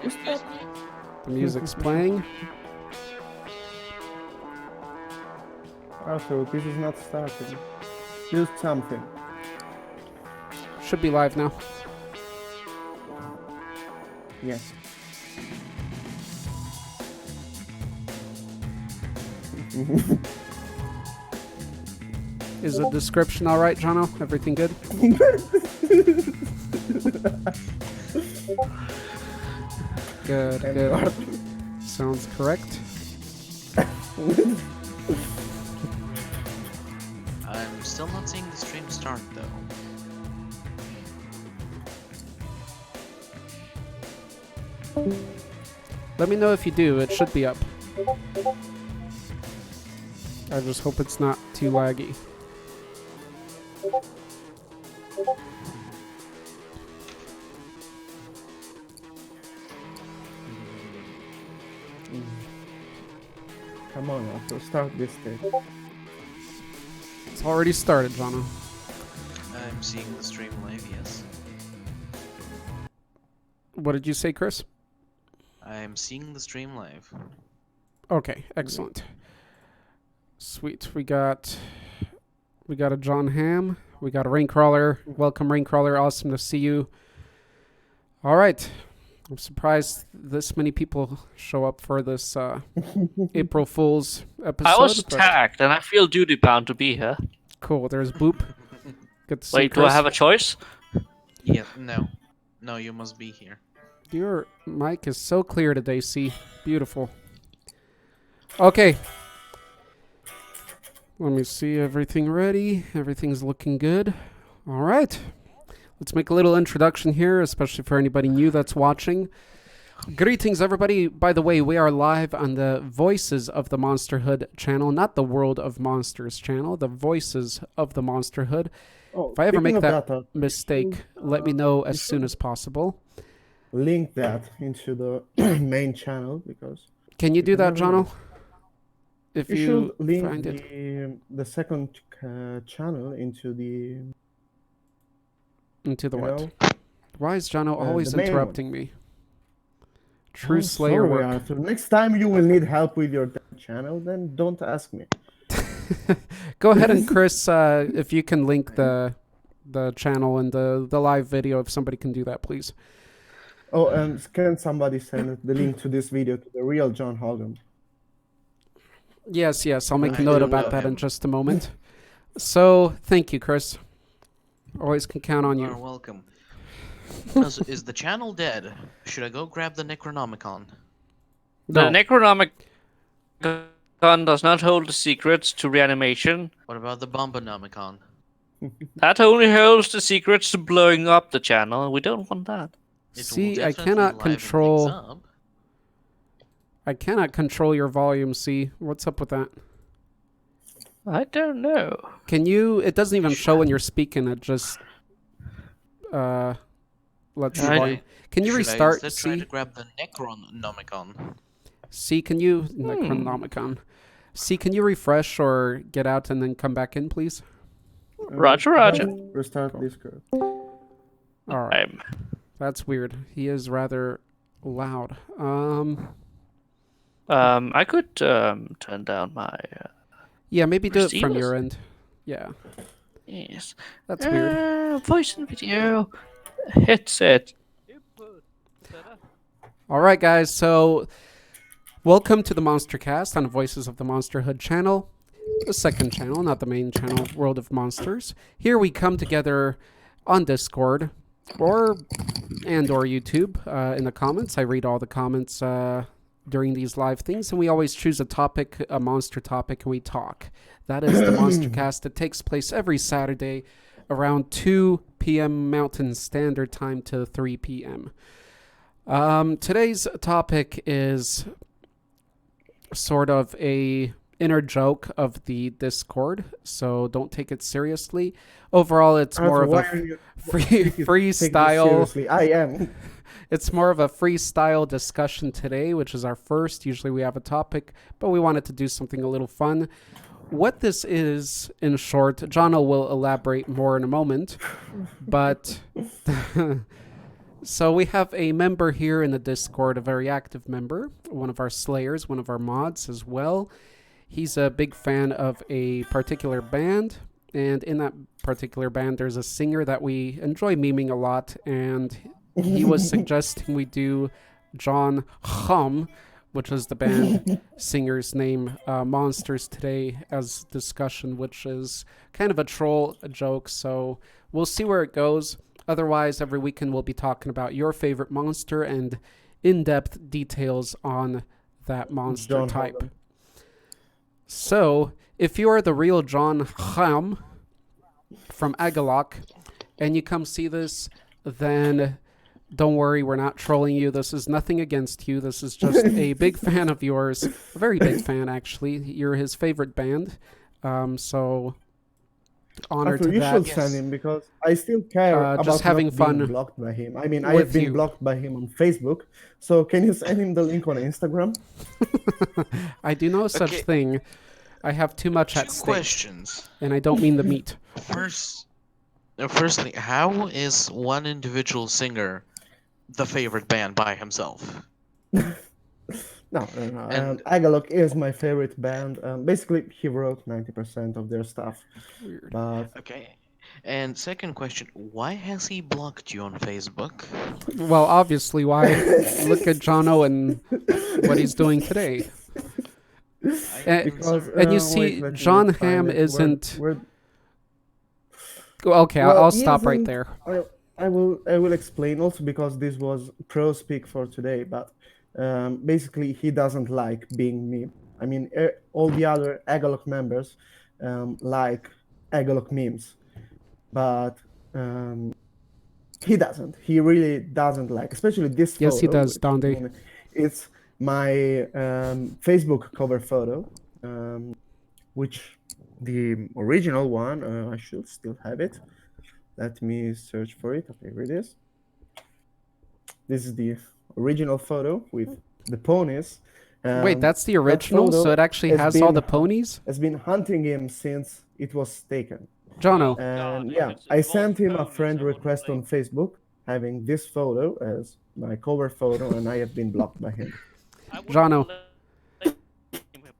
Excuse me? The music's playing. Also, this is not starting. Use something. Should be live now. Yes. Is the description all right, Johno? Everything good? Good, good. Sounds correct. I'm still not seeing the stream start, though. Let me know if you do. It should be up. I just hope it's not too laggy. Come on, Arthur, start this thing. It's already started, Johno. I'm seeing the stream live, yes. What did you say, Chris? I'm seeing the stream live. Okay, excellent. Sweet. We got a John Haughm. We got a Raincrawler. Welcome, Raincrawler. Awesome to see you. All right. I'm surprised this many people show up for this April Fool's episode. I was tagged, and I feel duty bound to be here. Cool. There's Boop. Good to see you, Wait, do I Chris. have a choice? Yeah, no. No, you must be here. Your mic is so clear today, C. Beautiful. Okay. Let me see. Everything ready. Everything's looking good. All right. Let's make a little introduction here, especially for anybody new that's watching. Greetings, everybody. By the way, we are live on the Voices of the Monsterhood channel, not the World of Monsters channel, the Voices of the Monsterhood. Oh, If I ever make speaking of that mistake, let me know as soon as possible. Link that into the main channel because Can you do that, Johno? If you you should link find it the second channel into the into the you what? know, Why is Johno always the main interrupting me? True I'm Slayer sorry, work. Arthur. Next time you will need help with your channel, then don't ask me. Go ahead and Chris, if you can link the channel and the live video, if somebody can do that, please. Oh, and can somebody send the link to this video to the real John Haughm? Yes, I'll make a I note do about know that in him. just a moment. So, thank you, Chris. Always can count on You are you. welcome. Is the channel dead? Should I go grab the Necronomicon? The No. Necronomicon does not hold the secrets to reanimation. What about the Bombonomicon? That only holds the secrets to blowing up the channel. We don't want that. It will See, I definitely cannot liven things control. up. I cannot control your volume. See, what's up with that? I don't know. Can you? It doesn't even show when you're speaking. It just lets you I- volume. Can you Should restart? I instead try C? to grab the Necronomicon? C, can you Necronomicon? C, can you refresh or get out and then come back in, please? Roger, Roger. Restart Discord. All right. That's weird. He is rather loud. I could turn down my Yeah, maybe do it from Receivers? your end. Yeah, yes. that's weird. Voice and video headset. All right, guys. So, welcome to the Monstercast on Voices of the Monsterhood channel, the second channel, not the main channel, World of Monsters. Here we come together on Discord or YouTube. In the comments, I read all the comments during these live things, and we always choose a topic, a monster topic, and we talk. That is the Monstercast. It takes place every Saturday around 2 p.m. Mountain Standard Time to 3 p.m. Today's topic is sort of a inner joke of the Discord, so don't take it seriously. Overall, it's more of a freestyle. Seriously, I am. It's more of a freestyle discussion today, which is our first. Usually we have a topic, but we wanted to do something a little fun. What this is, in short, Johno will elaborate more in a moment, but So we have a member here in the Discord, a very active member, one of our slayers, one of our mods as well. He's a big fan of a particular band, and in that particular band, there's a singer that we enjoy memeing a lot, and he was suggesting we do John Haughm, which is the band singer's name, Monsters today, as discussion, which is kind of a troll, a joke, so we'll see where it goes. Otherwise, every weekend we'll be talking about your favorite monster and in-depth details on that monster John type. Haughm. So, if you are the real John Haughm from Agalok, and you come see this, then don't worry, we're not trolling you. This is nothing against you. This is just a big fan of yours. A very big fan, actually. You're his favorite band. So, honor Arthur, to you that. should send him because I still care about just having not being fun blocked by him. I mean, I with have been you. blocked by him on Facebook. So can you send him the link on Instagram? I do no such Okay. thing. I have too much at Two stake, questions. and I don't mean the meat. Firstly, how is one individual singer the favorite band by himself? No. And- Agalok is my favorite band. Basically, he wrote 90% of their stuff. Weird. But Okay. And second question, why has he blocked you on Facebook? Well, obviously, why? Look at Jono and what he's doing today. And, because and you wait, see, let me John find Hamm it. isn't. Where- Okay, Well, I'll he stop right isn't- there. I will explain also because this was pro speak for today, but basically he doesn't like being me. I mean, all the other Agalok members like Agalok memes, but he doesn't. He really doesn't like, especially this photo. Yes, he does, which, Donde. It's my Facebook cover photo, which the original one, I should still have it. Let me search for it. Okay, here it is. This is the original photo with the ponies. Wait, that's the original? So photo it actually has has all the been- ponies? Has been hunting him since it was taken. Jono, And if yeah, it's I involved sent him a ponies, friend I wouldn't request on blame Facebook having this photo as my cover photo, and I have been blocked by him. I wouldn't Jono. blame him.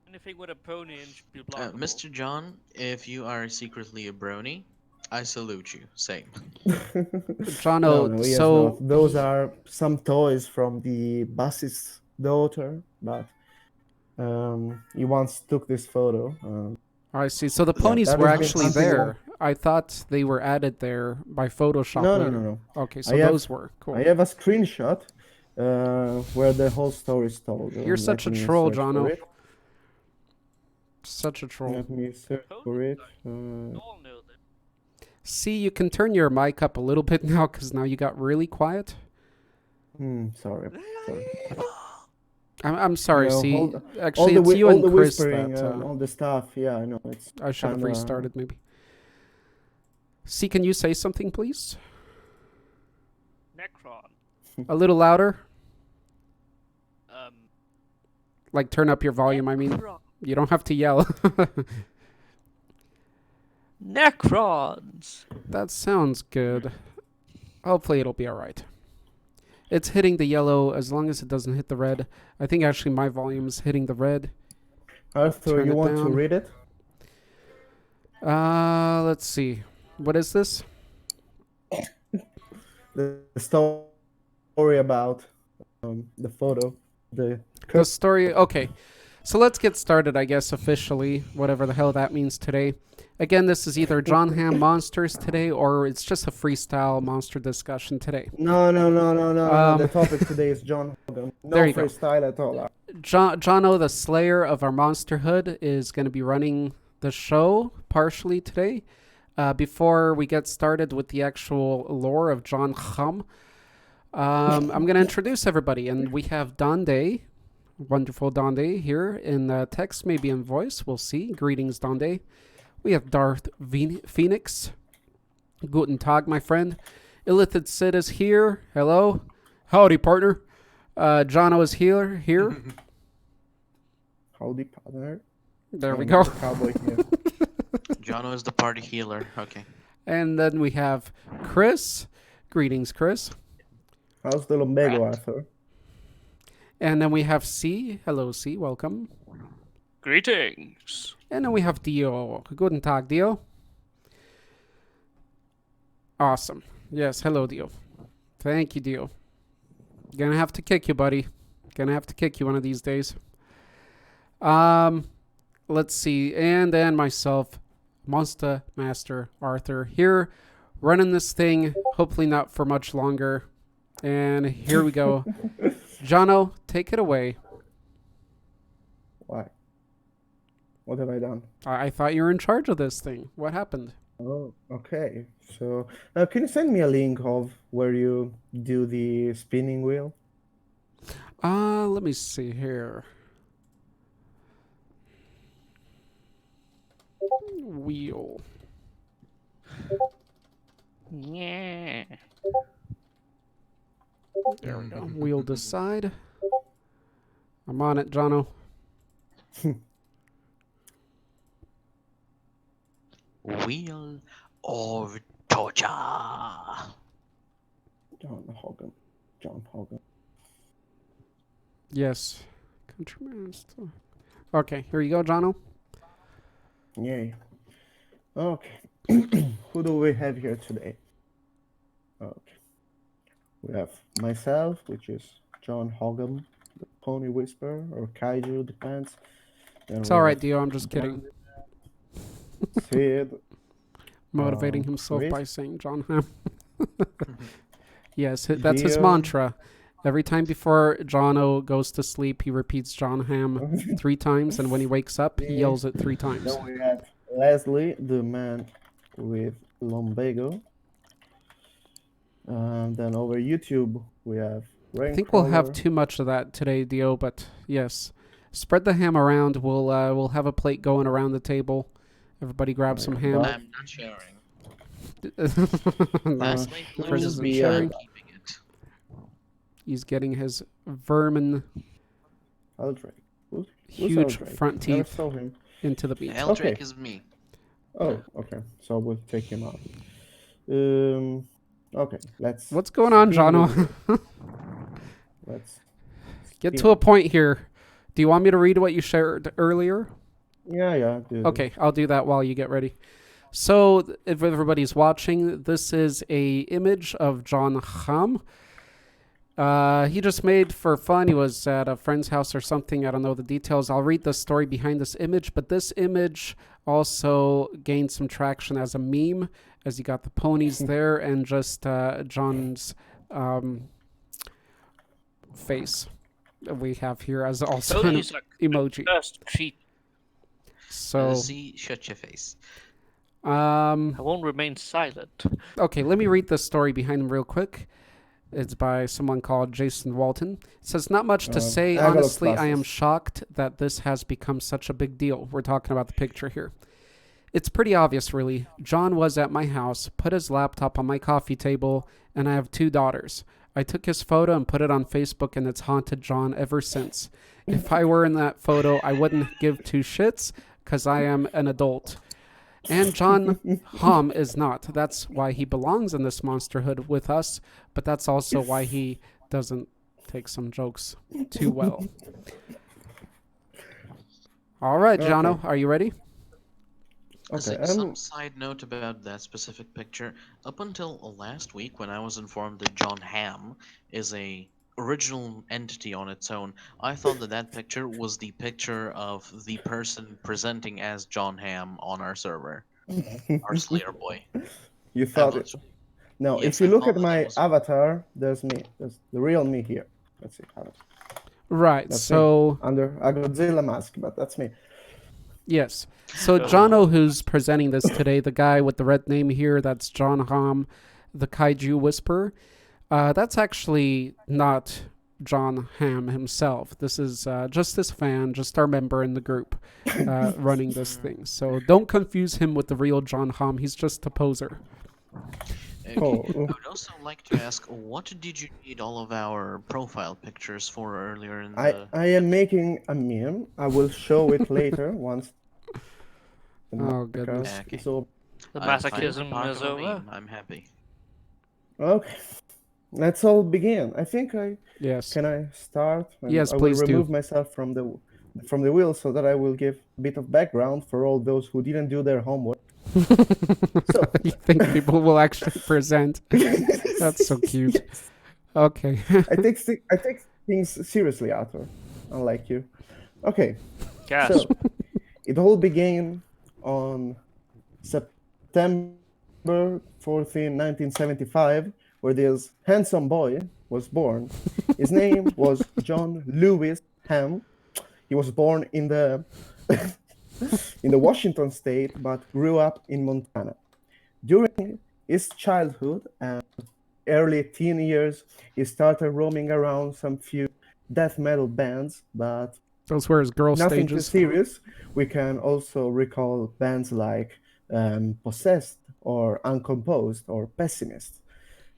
Anything with a pony and should be blockable. Mr. John, if you are secretly a brony, I salute you. Same. Jono, No, he has so not. Those are some toys from the bassist's daughter, but he once took this photo. I see. So the ponies that were has been actually hunting there. I thought they were added there by Photoshop. No, later. no. Okay, so I have- those were cool. I have a screenshot where the whole story is told. You're such a Let me troll, search for Jono. it. Such a troll. Let me search for it. You all know that. See, you can turn your mic up a little bit now because now you got really quiet. Sorry. I'm sorry. No, see, all actually, the it's whi- you all and the Chris whispering, that all the stuff. Yeah, I know. It's I should have kinda- restarted maybe. See, can you say something, please? Necron. A little louder. Um, Like, turn up your volume. I mean, Necron. you don't have to yell. Necrons. That sounds good. Hopefully it'll be alright. It's hitting the yellow as long as it doesn't hit the red. I think actually my volume's hitting the red. Arthur, Turn you it want to down. read it? Let's see. What is this? The story about the photo. The The story. Okay. So let's get started, I guess, officially, whatever the hell that means today. Again, this is either John Hamm Monsters today or it's just a freestyle monster discussion today. No. The Um, topic today is John Haughm. No there you go. freestyle at all. Jono, the slayer of our monsterhood, is going to be running the show partially today. Before we get started with the actual lore of John Haughm, I'm going to introduce everybody. And we have Donde, wonderful Donde here in text, maybe in voice. We'll see. Greetings, Donde. We have Darth Phoenix. Guten Tag, my friend. Illithid Sid is here. Hello. Howdy, partner. Jono is here. Howdy, partner. There we And go. the Cowboy here. Jono is the party healer. Okay. And then we have Chris. Greetings, Chris. How's the lumbago, Rat. Arthur? And then we have C. Hello, C. Welcome. Greetings. And then we have Dio. Guten Tag, Dio. Awesome. Yes, hello, Dio. Thank you, Dio. Gonna have to kick you, buddy. Gonna have to kick you one of these days. Let's see. And then myself, Monster Master Arthur, here running this thing. Hopefully not for much longer. And here we go. Johno, take it away. Why? What have I done? I thought you were in charge of this thing. What happened? Oh, okay. So, can you send me a link of where you do the spinning wheel? Let me see here. Wheel. Yeah. There we go. Wheel decide. I'm on it, Jono. Wheel of torture. John Haughm. John Haughm. Yes. Countryman. Okay, here you go, Jono. Yay. Okay. Who do we have here today? Okay. We have myself, which is John Haughm, the Pony Whisperer, or Kaiju, depends. Then It's we alright, have Dio. I'm just kidding. Sid. Motivating himself Chris? by saying John Hamm. Yes, that's his Dio. mantra. Every time before Jono goes to sleep, he repeats John Hamm 3 times, and when he wakes up, he yells it 3 times. Then we have Leslie, the man with lumbago. Then over YouTube, we have Raincrawler. I think we'll have too much of that today, Dio, but yes. Spread the ham around. We'll have a plate going around the table. Everybody grab some ham. I'm not sharing. No, Lastly, Chris please isn't be, sharing. keeping it. He's getting his vermin Eldrake. Who's huge Eldrake? front Never teeth saw him. into the beach. Eldrake Okay. is me. Oh, okay. So we'll take him out. Okay, let's What's going on, spin the Jono? wheel. Let's Get spin. to a point here. Do you want me to read what you shared earlier? Yeah, do Okay, I'll do that while you get ready. So, if everybody's watching, this is a image of John Hamm. He just made for fun. He was at a friend's house or something. I don't know the details. I'll read the story behind this image. But this image also gained some traction as a meme, as you got the ponies there and just John's face we have here as also an Ponies are emoji. first sheep. So, See, shut your face. I won't remain silent. okay, let me read the story behind him real quick. It's by someone called Jason Walton. It says, not much to say. Agalo Honestly, I am classes. shocked that this has become such a big deal. We're talking about the picture here. It's pretty obvious, really. John was at my house, put his laptop on my coffee table, and I have 2 daughters. I took his photo and put it on Facebook, and it's haunted John ever since. If I were in that photo, I wouldn't give 2 shits, because I am an adult. And John Hamm is not. That's why he belongs in this monsterhood with us, but that's also why he doesn't take some jokes too well. All right, Jono, are you ready? Okay, Some side note about that specific picture. Up until last week, when I was informed that John Hamm is a original entity on its own, I thought that that picture was the picture of the person presenting as John Hamm on our server, our Slayer boy. you I thought it. was- No, Yes, if you I look thought at that my was- avatar, there's me. There's the real me here. Let's see. Right, That's so... Under a Godzilla mask, but that's me. Yes. So Jono, who's presenting this today, the guy with the red name here, that's John Hamm, the Kaiju Whisperer. That's actually not John Hamm himself. This is just his fan, just our member in the group running this thing. So don't confuse him with the real John Hamm. He's just a poser. Oh. I would also like to ask, what did you need all of our profile pictures for earlier in the... I am making a meme. I will show it later once. The Oh, podcast goodness. is over. The I'm fine with masochism part is of a over. meme. I'm happy. Okay. let's all begin. I think I Yes. can I start, and Yes, I will please do. remove myself from the wheel so that I will give a bit of background for all those who didn't do their homework. So, You think people will actually present? That's so cute. yes, Okay. I take things seriously, Arthur, unlike you. Okay, Gasp. so it all began on September 14, 1975, where this handsome boy was born. His name was John Lewis Ham. He was born in the in the Washington state, but grew up in Montana. During his childhood and early teen years, he started roaming around some few death metal bands, but Those were his girl nothing too stages. serious. We can also recall bands like Possessed or Uncomposed or Pessimist.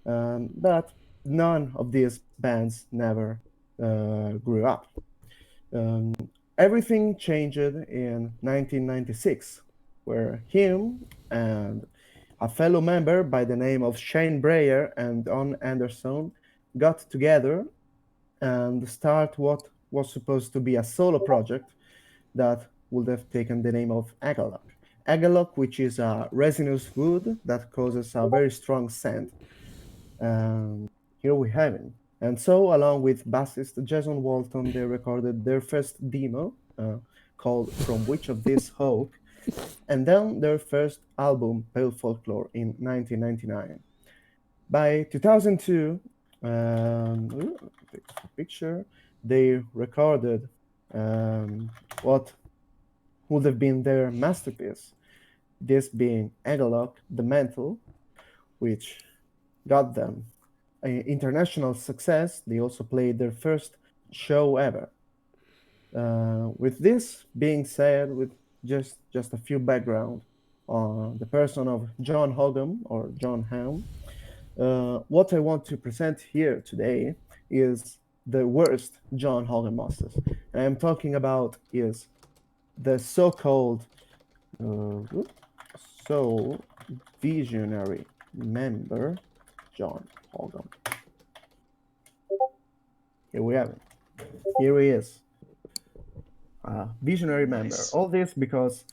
But none of these bands never grew up. Um, Everything changed in 1996, where him and a fellow member by the name of Shane Breyer and Don Anderson got together and start what was supposed to be a solo project that would have taken the name of agalok. Agalok, which is a resinous wood that causes a very strong scent. Um, Here we have it. And so, along with bassist Jason Walton, they recorded their first demo called From Which of This Hawk, and then their first album, Pale Folklore, in 1999. By 2002, take a picture, they recorded what would have been their masterpiece, this being Agalok, the Mantle, which got them international success. They also played their first show ever. With this being said, with just a few background on the person of John Haughm or John Hamm, what I want to present here today is the worst John Haughm Monsters. And I'm talking about is the so-called uh, so visionary member John Haughm. Here we have it. Here he is, visionary member. Nice. All this because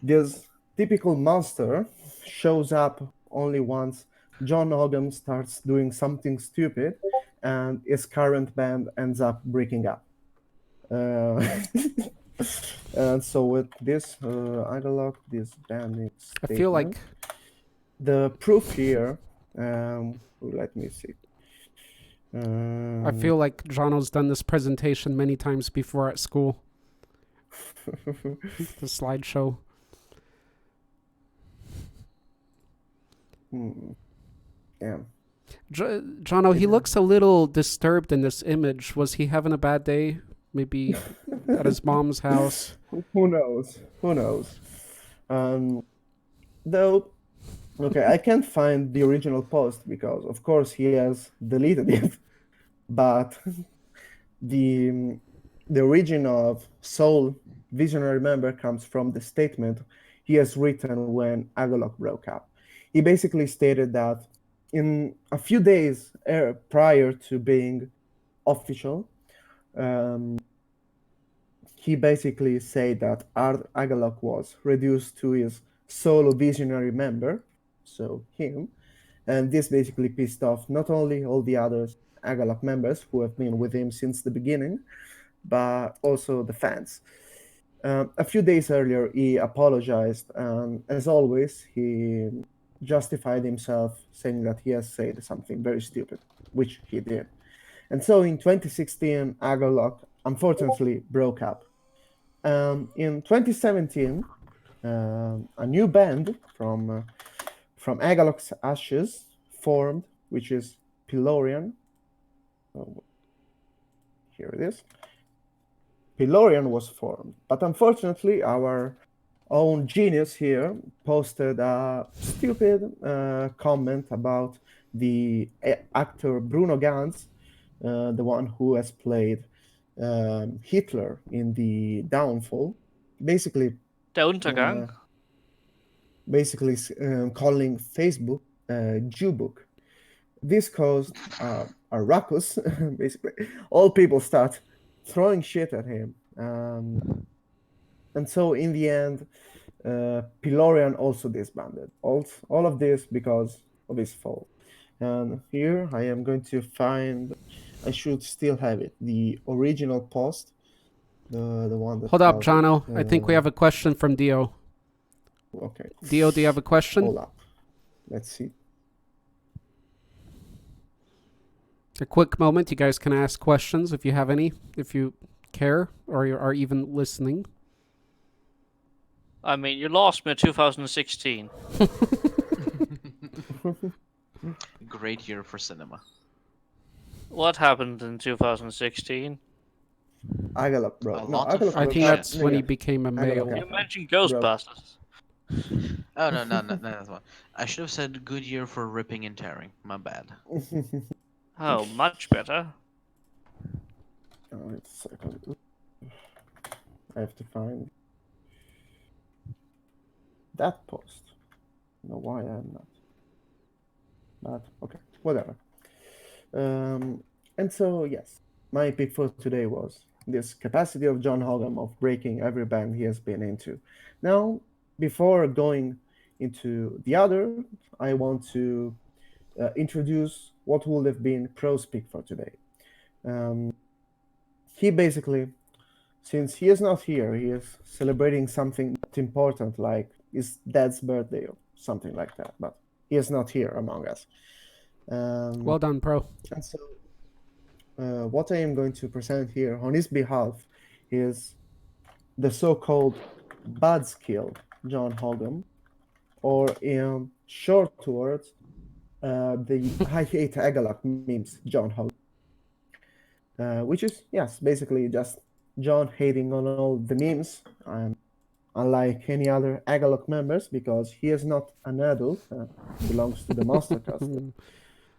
this typical monster shows up only once John Haughm starts doing something stupid and his current band ends up breaking up. Uh, and so with this analog, this banding I feel statement, like the proof here, let me see. I Um, feel like Jono's done this presentation many times before at school. The slideshow. hmm, yeah. Jono, he Yeah. looks a little disturbed in this image. Was he having a bad day? Maybe at his mom's house? Who knows? Who knows? Um, though, okay, I can't find the original post because, of course, he has deleted it. But the the origin of Soul Visionary Member comes from the statement he has written when Agalok broke up. He basically stated that in a few days prior to being official, um, he basically said that Agalok was reduced to his solo visionary member, so him, and this basically pissed off not only all the other Agalok members who have been with him since the beginning, but also the fans. A few days earlier, he apologized, and as always, he justified himself, saying that he has said something very stupid, which he did. And so in 2016, Agalok unfortunately broke up. In 2017, a new band from Agalok's ashes formed, which is Pilorian. Oh, here it is. Pilorian was formed, but unfortunately, our own genius here posted a stupid comment about the actor Bruno Ganz, the one who has played Hitler in the Downfall, basically Der Untergang. uh, basically calling Facebook Jewbook. this caused a ruckus. Basically, all people start throwing shit at him, and so in the end, Pilorian also disbanded. All of this because of his fault. And here I am going to find. I should still have it. The original post, the one that Hold up, tells it. Jono. I think we have a question from Dio. Okay. Dio, do you have a question? Hold up. Let's see. A quick moment. You guys can ask questions if you have any, if you care or you are even listening. I mean, you lost me in 2016. Great year for cinema. What happened in 2016? Agalok, bro. A No, lot of Agalok I was think Shit. that's when he yeah. became a I got male. okay. You mentioned Ghostbusters. Oh no, that's one. I should have said good year for ripping and tearing. My bad. Oh, much better. Wait a second. I have to find that post. I don't know why I'm not. But okay, whatever. And so yes, my pick for today was this capacity of John Haughm of breaking every band he has been into. Now, before going into the other, I want to introduce what would have been Pro's pick for today. He basically, since he is not here, he is celebrating something important like his dad's birthday or something like that, but he is not here among us. Well done, Pro. And so, what I am going to present here on his behalf is the so-called Buzzkill John Haughm, or in short words, the I hate Agalok memes John Haughm, which is yes, basically just John hating on all the memes. Unlike any other Agalok members, because he is not an adult, belongs to the Monstercast.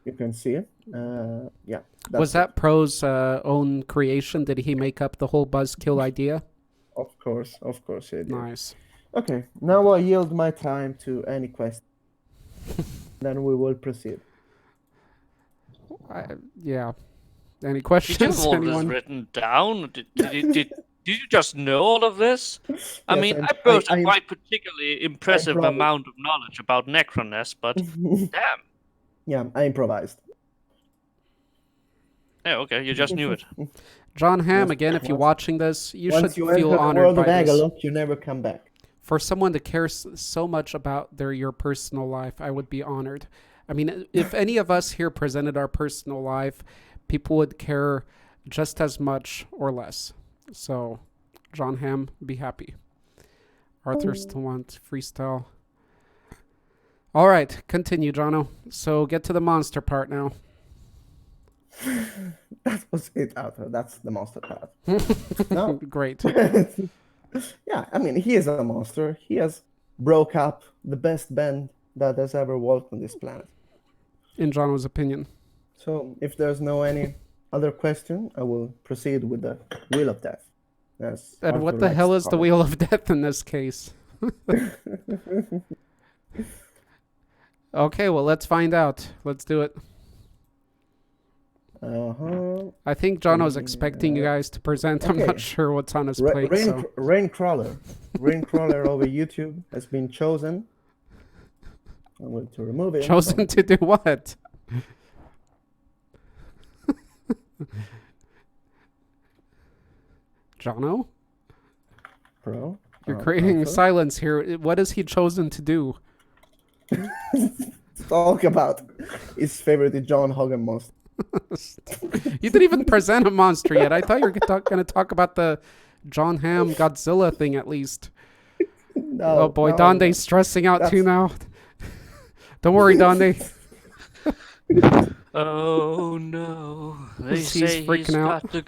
You can see. Yeah. Was that Pro's own creation? Did he make up the whole buzzkill idea? Of course, he did. Nice. Okay, now I yield my time to any question. Then we will proceed. Yeah. Any Did you questions? have all this Anyone? written down? Did you just know all of this? I Yes, mean, I'm- I boast I- a quite particularly impressive proud. amount of knowledge about Necroness, but damn. Yeah, I improvised. Yeah, okay, you just knew it. John Hamm, Yes, again, if you're once- watching this, you Once should you enter feel the honored world of by this. Agalok, you never come back. For someone to care so much about your personal life, I would be honored. I mean, if any of us here presented our personal life, people would care just as much or less. So, John Hamm, be happy. Arthur still wants freestyle. All right, continue, Jono. So get to the monster part now. That was it, Arthur. That's the monster part. No. Great. Yeah, I mean, he is a monster. He has broke up the best band that has ever walked on this planet. In Jono's opinion. So, if there's no any other question, I will proceed with the Wheel of Death. As And Arthur what the likes hell to is the call it. Wheel of Death in this case? Okay, well, let's find out. Let's do it. Uh-huh. I think Jono's expecting you guys to present. I'm Okay. not sure what's on his plate. So. Raincrawler. Raincrawler over YouTube has been chosen. I'm going to remove it. Chosen to do what? Jono? Pro. You're creating Arthur. silence here. What has he chosen to do? Talk about his favorite John Haughm monster. You didn't even present a monster yet. I thought you were going to talk about the John Hamm Godzilla thing at least. No, Oh boy, no, Donde's stressing out too now. That's- Don't worry, Donde. Oh no. They He's say freaking he's out. got to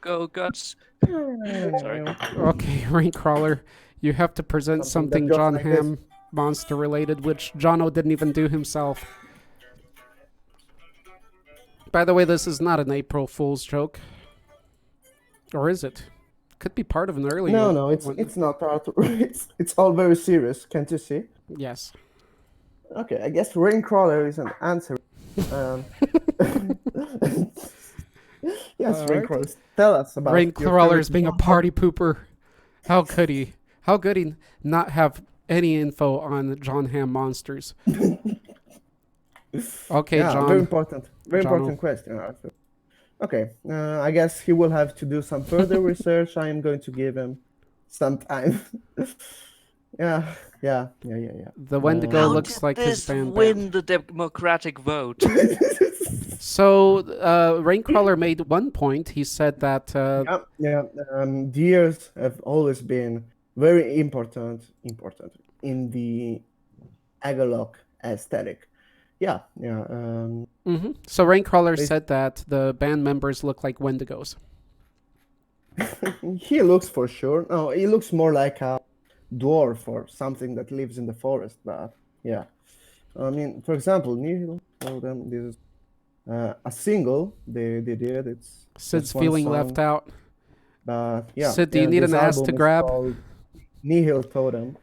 go, guts. Sorry. Okay, Raincrawler, you have to present Something something that goes John like this. Hamm monster related, which Jono didn't even do himself. By the way, this is not an April Fool's joke. Or is it? Could be part of an earlier No, it's one. it's not Arthur. It's all very serious. Can't you see? Yes. Okay, I guess Raincrawler is an answer Um, yes, All right. Raincrawlers, tell us about your Raincrawler's favorite being a John party pooper. How could he? How could he not have any info on the John Ham monsters? Okay, Yeah, very John. important. Very Jono. important question, Arthur. Okay, I guess he will have to do some further research. I am going to give him some time. Yeah, yeah. The Wendigo How looks did like his this band. win the democratic vote? So, Raincrawler made one point. He said that Yeah. Deers have always been very important in the Agalok aesthetic. Yeah. So Raincrawler They- said that the band members look like Wendigos. He looks for sure. No, he looks more like a dwarf or something that lives in the forest. But yeah, I mean, for example, Nihil told them this is a single they did. It's Sid's just one feeling song, left out. but yeah. Sid, do you need this an ass album to is grab? called Nihil Totem.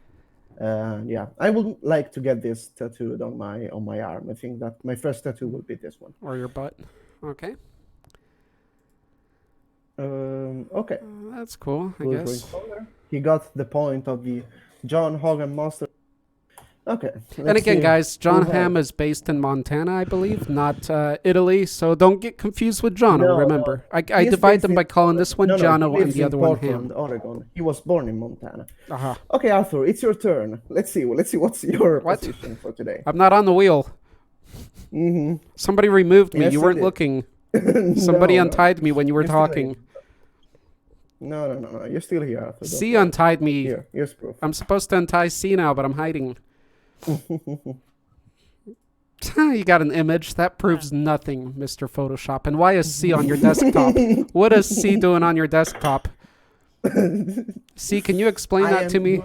Yeah, I would like to get this tattooed on my arm. I think that my first tattoo will be this one. Or your butt. Okay. Okay. That's cool, I Good guess. Raincrawler. He got the point of the John Haughm Monster. Okay. And let's again, see guys, who John has- Hamm is based in Montana, I believe, not Italy. So don't get confused with Jono. No, remember, I He is divide based them in by calling this one No, he Jono and lives the in other one Portland, Ham. Oregon. He was born in Montana. Uh-huh. Okay, Arthur, it's your turn. Let's see what's your What? position for today. I'm not on the wheel. Mm-hmm. Somebody removed me. Yes, You I weren't did. looking. Somebody untied me when you were You're still talking. here. No. You're still here, Arthur. Don't C worry. untied me. Here's proof. I'm supposed to untie C now, but I'm hiding. You got an image. That proves nothing, Mr. Photoshop. And why is C on your desktop? What is C doing on your desktop? C, can you explain that to me?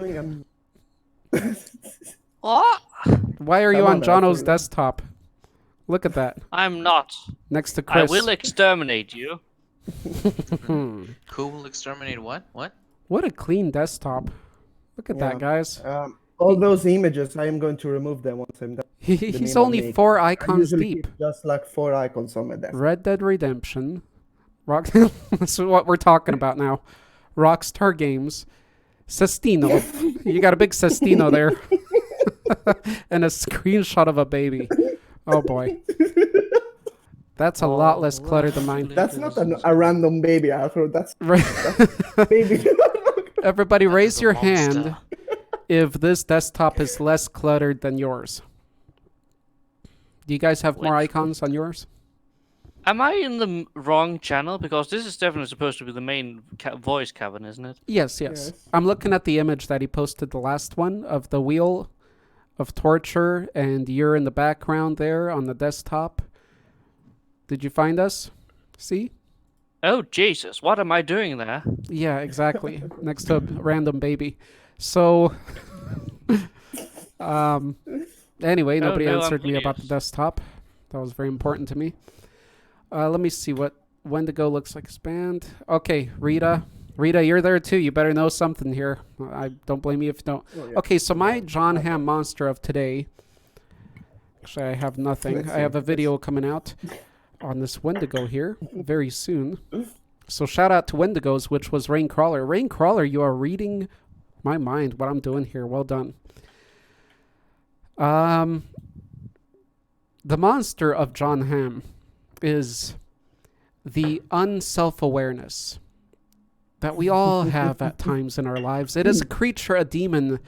What? Why are you Come on on, Jono's Alfred. desktop? Look at that. I'm not. Next to I Chris. will exterminate you. Hmm. Cool exterminate what? What? What a clean desktop. Look at that, Yeah. guys. All those images, I am going to remove them once I'm done. He's name I only make. 4 I icons usually deep. keep just like 4 icons on my desk. Red Dead Redemption. Rock. That's what we're talking about now. Rockstar Games. Sestino. You got a big Sestino there. And a screenshot of a baby. Oh boy. That's a lot less cluttered than mine. That's not a random baby, Arthur. That's baby. Everybody That raise is a your monster. hand if this desktop is less cluttered than yours. Do you guys have more Which- icons on yours? Am I in the wrong channel? Because this is definitely supposed to be the main voice cabin, isn't it? Yes. Yes. I'm looking at the image that he posted, the last one, of the wheel of torture, and you're in the background there on the desktop. Did you find us? See? Oh, Jesus. What am I doing there? Yeah, exactly. Next to a random baby. So, anyway, nobody no, I'm answered me about the confused. desktop. That was very important to me. Let me see what Wendigo looks like. Band. Okay, Rita. Rita, you're there too. You better know something here. I don't blame you if you don't. Oh, yeah. Okay, so my John Ham monster of today. Actually, I have nothing. Let's I have see. a video coming out on this Wendigo here very soon. So shout out to Wendigos, which was Raincrawler. Raincrawler, you are reading my mind. What I'm doing here. Well done. The monster of John Ham is the unself-awareness that we all have at times in our lives. It is a creature, a demon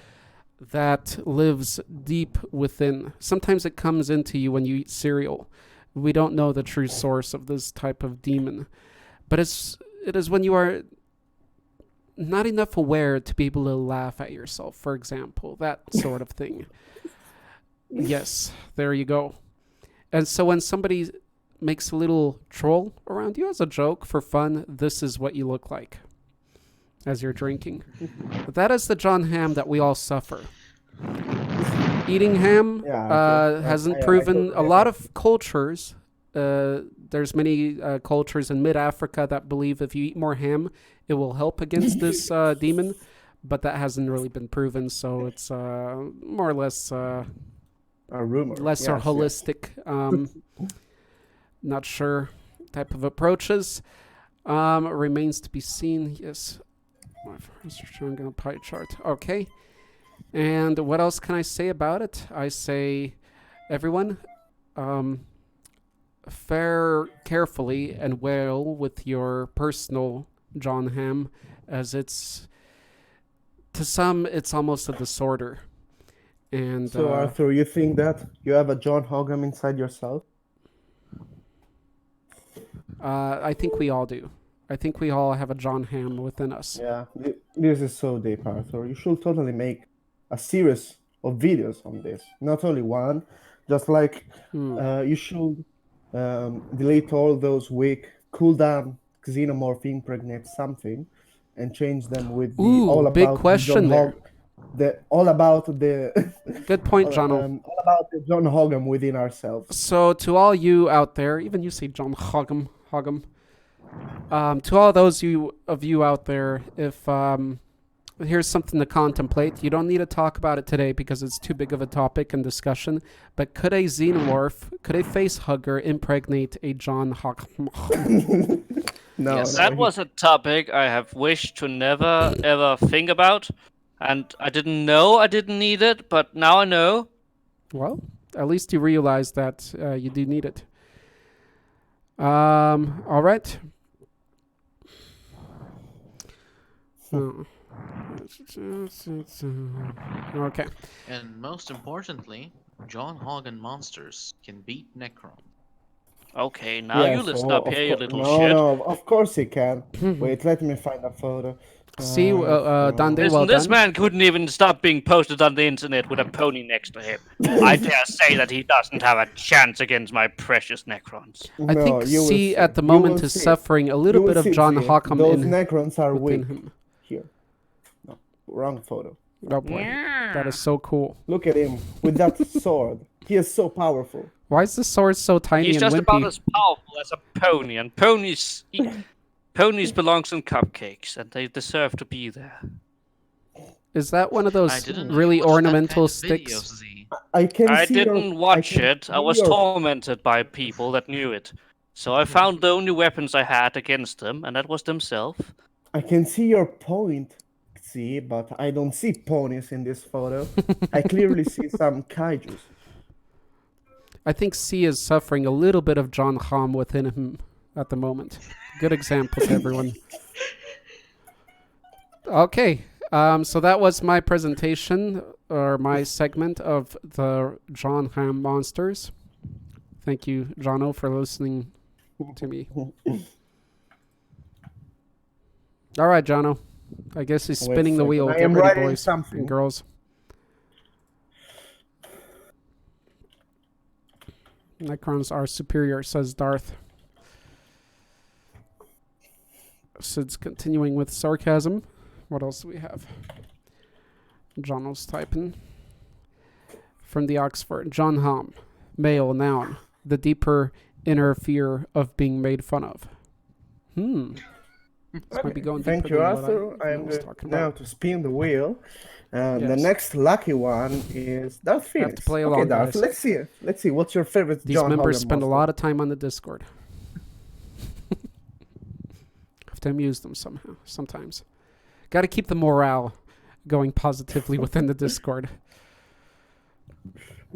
that lives deep within. Sometimes it comes into you when you eat cereal. We don't know the true source of this type of demon. But it is when you are not enough aware to be able to laugh at yourself, for example. That sort of thing. Yes, there you go. And so when somebody makes a little troll around you as a joke for fun, this is what you look like as you're drinking. That is the John Ham that we all suffer. Eating ham Yeah, hasn't I proven totally a lot of cultures. There's many cultures in mid-Africa that believe if you eat more ham, it will help against this demon, but that hasn't really been proven, so it's more or less A rumor. lesser Yes, yes. holistic, not sure type of approaches. Remains to be seen. Yes. My first showing a pie chart. Okay. And what else can I say about it? I say, everyone, fare carefully and well with your personal John Hamm, as it's, to some, it's almost a disorder. And So Arthur, you think that you have a John Haughm inside yourself? I think we all do. I think we all have a John Hamm within us. Yeah, this is so deep, Arthur. You should totally make a series of videos on this, not only one. Just like you should delete all those weak, cooldown xenomorph impregnate something, and change them with the Ooh, all big about the question John there. the all about the Good point, Jono. all about the John Haughm within ourselves. So to all you out there, even you say John Haughm, to all those of you out there, if here's something to contemplate. You don't need to talk about it today because it's too big of a topic and discussion. But could a xenomorph, could a face hugger impregnate a John Haughm? No, Yes. no, That was a topic I have wished to never ever think about, and I didn't know I didn't need it, but now I know. Well, at least you realize that you do need it. All right. Okay. And most importantly, John Haughm Monsters can beat Necron. Okay, now you Yes, listen oh, up here, you little no, shit. no, of course he can. Wait, let me find a photo. See, Dande, Listen, well this done. man couldn't even stop being posted on the internet with a pony next to him. I dare say that he doesn't have a chance against my precious Necrons. I No, think you will C see. at the You moment will is see. suffering a You little will bit of see, John see. Haughm Those Necrons are within weak. him. Here. No, wrong photo. Oh boy, that is so cool. Look at him with that sword. He is so powerful. Why is the sword so tiny He's and just about wimpy? as powerful as a pony, and ponies belongs in cupcakes, and they deserve to be there. Is that one of I those didn't know really you watched that ornamental kind of video, sticks? Z. I can I see didn't your, watch I can it. I see was your, tormented by people that knew it. So I found the only weapons I had against them, and that was themselves. I can see your point, see, but I don't see ponies in this photo. I clearly see some kaijus. I think C is suffering a little bit of John Hamm within him at the moment. Good example to everyone. Okay, so that was my presentation, or my segment of the John Hamm Monsters. Thank you, Jono, for listening to me. All right, Jono. I guess he's Wait a spinning the second, wheel. I Get am ready, writing boys something. and girls. Necrons are superior, says Darth. Sid's continuing with sarcasm. What else do we have? Jono's typing. From the Oxford. John Hamm. Male, noun. The deeper inner fear of being made fun of. This might be going Thank deeper you, than what Arthur. I I am was going talking now about. to spin the wheel. The Yes. next lucky one is Darth Have Phoenix. to play Okay, along, Darth, guys. let's see. Let's see. What's your favorite These John members Haughm spend a monster? lot of time on the Discord. Have to amuse them somehow, sometimes. Got to keep the morale going positively within the Discord.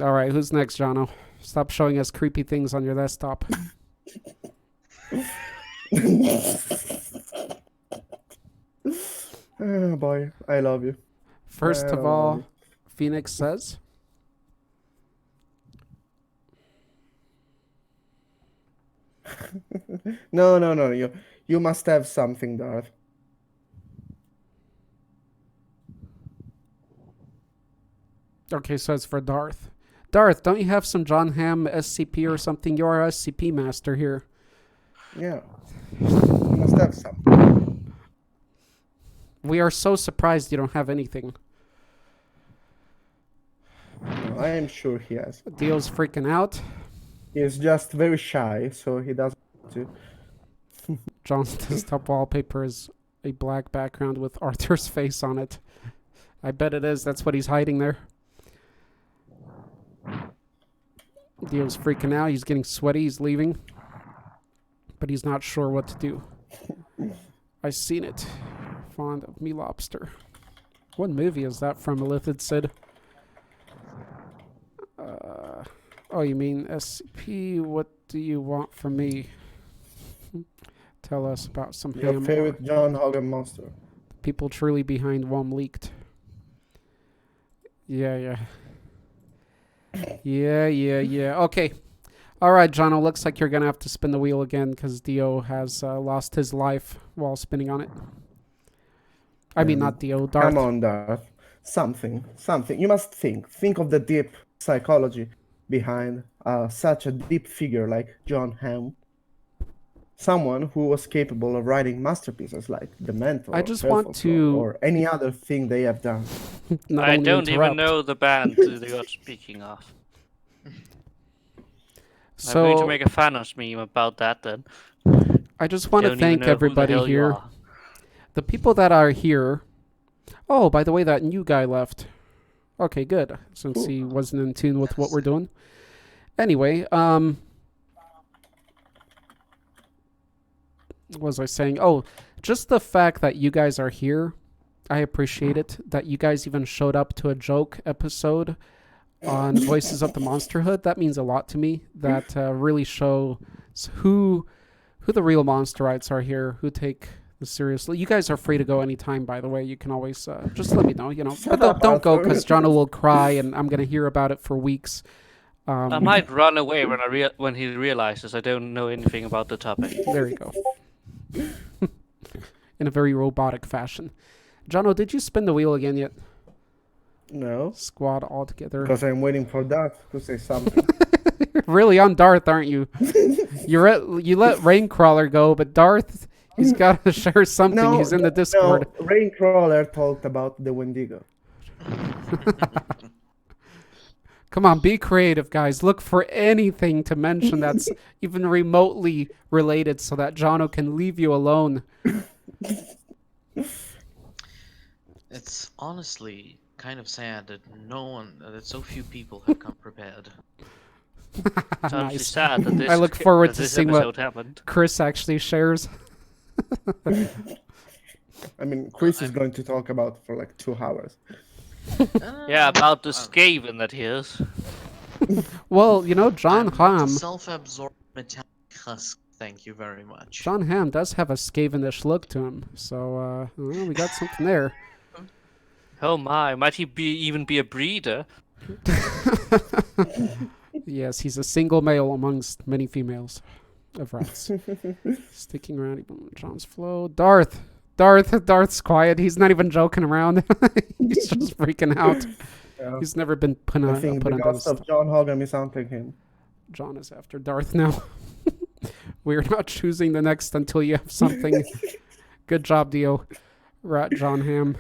All right, who's next, Jono? Stop showing us creepy things on your desktop. Oh boy, I love you. First I of love all, you. Phoenix says, No. You must have something, Darth. okay, so it's for Darth. Darth, don't you have some John Hamm SCP or something? You're our SCP master here. Yeah. You must have something. We are so surprised you don't have anything. No, I am sure he has. Deal's freaking out. He is just very shy, so he doesn't want to. John's desktop wallpaper is a black background with Arthur's face on it. I bet it is. That's what he's hiding there. Dio's freaking out. He's getting sweaty. He's leaving. But he's not sure what to do. I seen it. Fond of me lobster. What movie is that from, Elithid Sid? Oh, you mean SCP? What do you want from me? Tell us about some Your ham. favorite Haughm monster. People truly behind Wom leaked. Yeah. Okay. All right, Jono. Looks like you're going to have to spin the wheel again because Dio has lost his life while spinning on it. I mean, not Dio, Darth. Come on, Darth. Something. You must think. Think of the deep psychology behind such a deep figure like John Hamm. Someone who was capable of writing masterpieces like The Mentor, I just want to... or any other thing they have done. Not I only don't even interrupt. know the band that you're speaking of. I'm going to So make a Thanos meme about that then. I just want to Don't even thank know who the everybody hell you here. are. The people that are here. Oh, by the way, that new guy left. Okay, good. Since he wasn't in tune with what we're doing. Anyway, what was I saying? Oh, just the fact that you guys are here, I appreciate it. That you guys even showed up to a joke episode on Voices of the Monsterhood. That means a lot to me. That really shows who the real Monsterites are here, who take this seriously. You guys are free to go anytime, by the way. You can always just let me know, But don't go because Jono will cry and I'm going to hear about it for weeks. I might run away when he realizes I don't know anything about the topic. There you go. In a very robotic fashion. Jono, did you spin the wheel again yet? No, Squad all together. because I'm waiting for Darth to say something. Really on Darth, aren't you? You let Raincrawler go, but Darth, he's got to share something. He's in the Discord. No, Raincrawler talked about the Wendigo. Come on, be creative, guys. Look for anything to mention that's even remotely related so that Jono can leave you alone. It's honestly kind of sad that so few people have come prepared. It's honestly Nice. sad that this, I look forward that to this seeing episode what happened. Chris actually shares. I mean, Chris is going to talk about for like 2 hours. Yeah, about the Skaven that he is. Well, John I'm not a Hamm. self-absorbed metallic husk. Thank you very much. John Hamm does have a Skavenish look to him, so we got something there. Oh my, might he even be a breeder? Yes, he's a single male amongst many females of rats. Sticking around even John's flow. Darth's quiet. He's not even joking around. He's just freaking out. Yeah. He's never been put I on think put the under ghost this. of John Haughm is haunting him. John is after Darth now. We're not choosing the next until you have something. Good job, Dio. Rat John Hamm.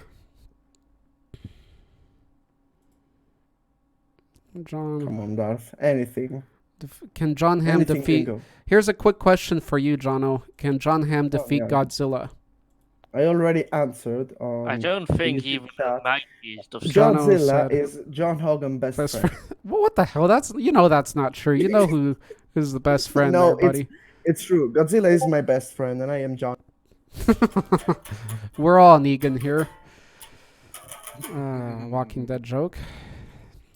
John. Come on, Darth. Anything. Can John Hamm Anything defeat... can go. Here's a quick question for you, Jono. Can John Hamm defeat yeah. Godzilla? I already answered on... I don't think YouTube even chat. the 90s of Jono Godzilla said- is John Haugham's best friend. What the hell? That's not true. You know who's the best friend No, there, buddy. It's true. Godzilla is my best friend, and I am John. We're all Negan here. Walking Dead joke.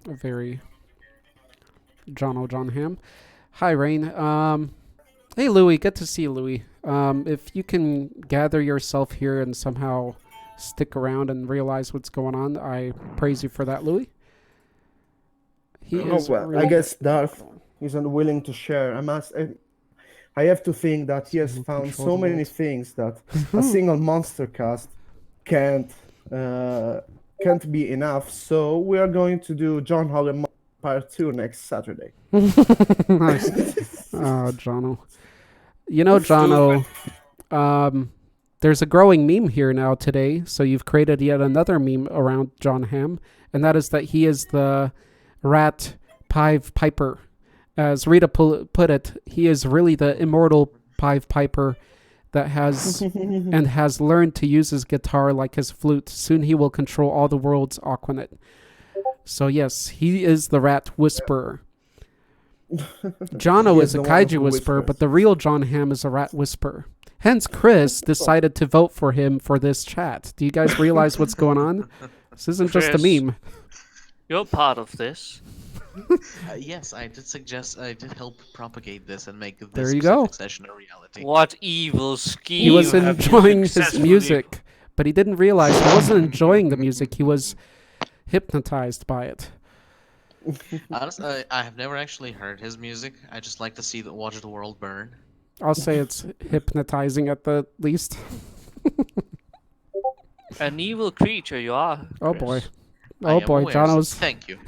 A very John Hamm. Hi, Rain. Hey, Louie. Good to see you, Louie. If you can gather yourself here and somehow stick around and realize what's going on, I praise you for that, Louie. He is. Well, really I guess Darth is unwilling to share. I have to think that he has found control so the many world. things that a single Monstercast can't be enough. So we are going to do John Haughm Part 2 next Saturday. Nice. Oh, Jono. Jono, there's a growing meme here now today. So you've created yet another meme around John Hamm, and that is that he is the rat Pive Piper. As Rita put it, he is really the immortal Pive Piper that has learned to use his guitar like his flute. Soon he will control all the world's Aquanet. So yes, he is the rat whisperer. Jono He is a the one kaiju who whisperer, whispers. but the real John Hamm is a rat whisperer. Hence, Chris decided to vote for him for this chat. Do you guys realize what's going on? This isn't just a Chris, meme. you're part of this. Yes, I did help propagate this and make There this you go. specific session a reality. What evil scheme He was have you enjoying his successfully- music, but he didn't realize he wasn't enjoying the music. He was hypnotized by it. Honestly, I have never actually heard his music. I just like to watch the world burn. I'll say it's hypnotizing at the least. An evil creature you are. Oh Chris. boy. I Oh am boy, aware, so Jono's thank you.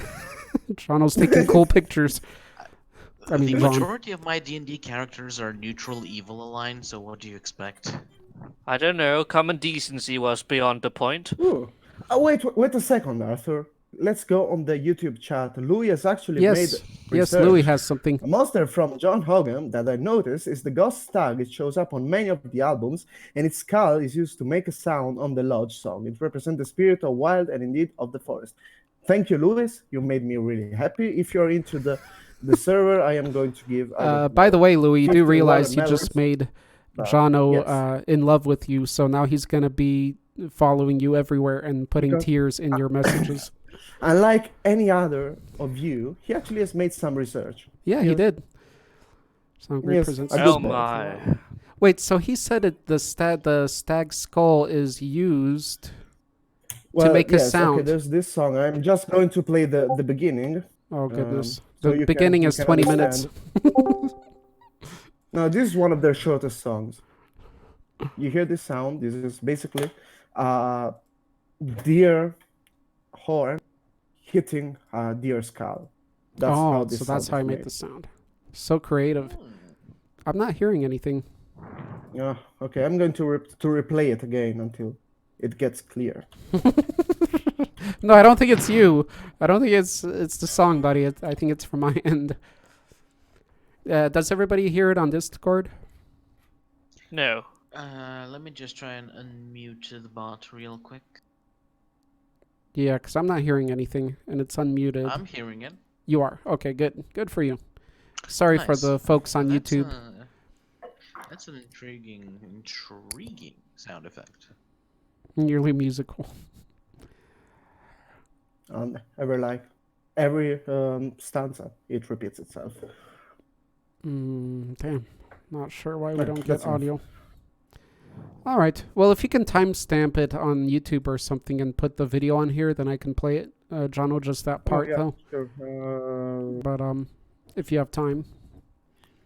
Jono's taking cool pictures. I mean, the John. majority of my D&D characters are neutral evil aligned, so what do you expect? I don't know. Common decency was beyond the point. Ooh. Oh, wait a second, Arthur. Let's go on the YouTube chat. Louis has actually Yes, made yes, research. Louis has something. A monster from John Haughm that I noticed is the ghost stag. It shows up on many of the albums, and its skull is used to make a sound on the Lodge song. It represents the spirit of wild and indeed of the forest. Thank you, Louis. You made me really happy. If you're into the server, I am going to give. By the way, Louis, you do 50 realize you watermelons. just made Jono yes. in love with you, so now he's going to be following you everywhere and putting Because- tears in your messages. Unlike any other of you, he actually has made some research. Yeah, he did. Sound great Yes, presents. a good Oh boy. my. Wait, so he said the stag skull is used. make a yes, sound. Okay, there's this song. I'm just going to play the beginning. Oh goodness. so The you beginning you is can 20 minutes. understand. Now, this is one of their shortest songs. You hear this sound. This is basically deer horn hitting a deer skull. That's how Oh, this so that's sound how I is made made. the sound. So creative. I'm not hearing anything. Yeah. Okay, I'm going to replay it again until it gets clear. No, I don't think it's you. I don't think it's the song, buddy. I think it's from my end. Does everybody hear it on Discord? No. Let me just try and unmute the bot real quick. Yeah, because I'm not hearing anything, and it's unmuted. I'm hearing it. You are. Okay, good. Good for you. Sorry for Nice. the folks on That's, YouTube. That's an intriguing sound effect. Nearly musical. And every stanza, it repeats itself. Damn. Not sure why we Yeah, don't get that's enough. audio. All right. Well, if you can timestamp it on YouTube or something and put the video on here, then I can play it. Jono, just that part though. Sure. But if you have time,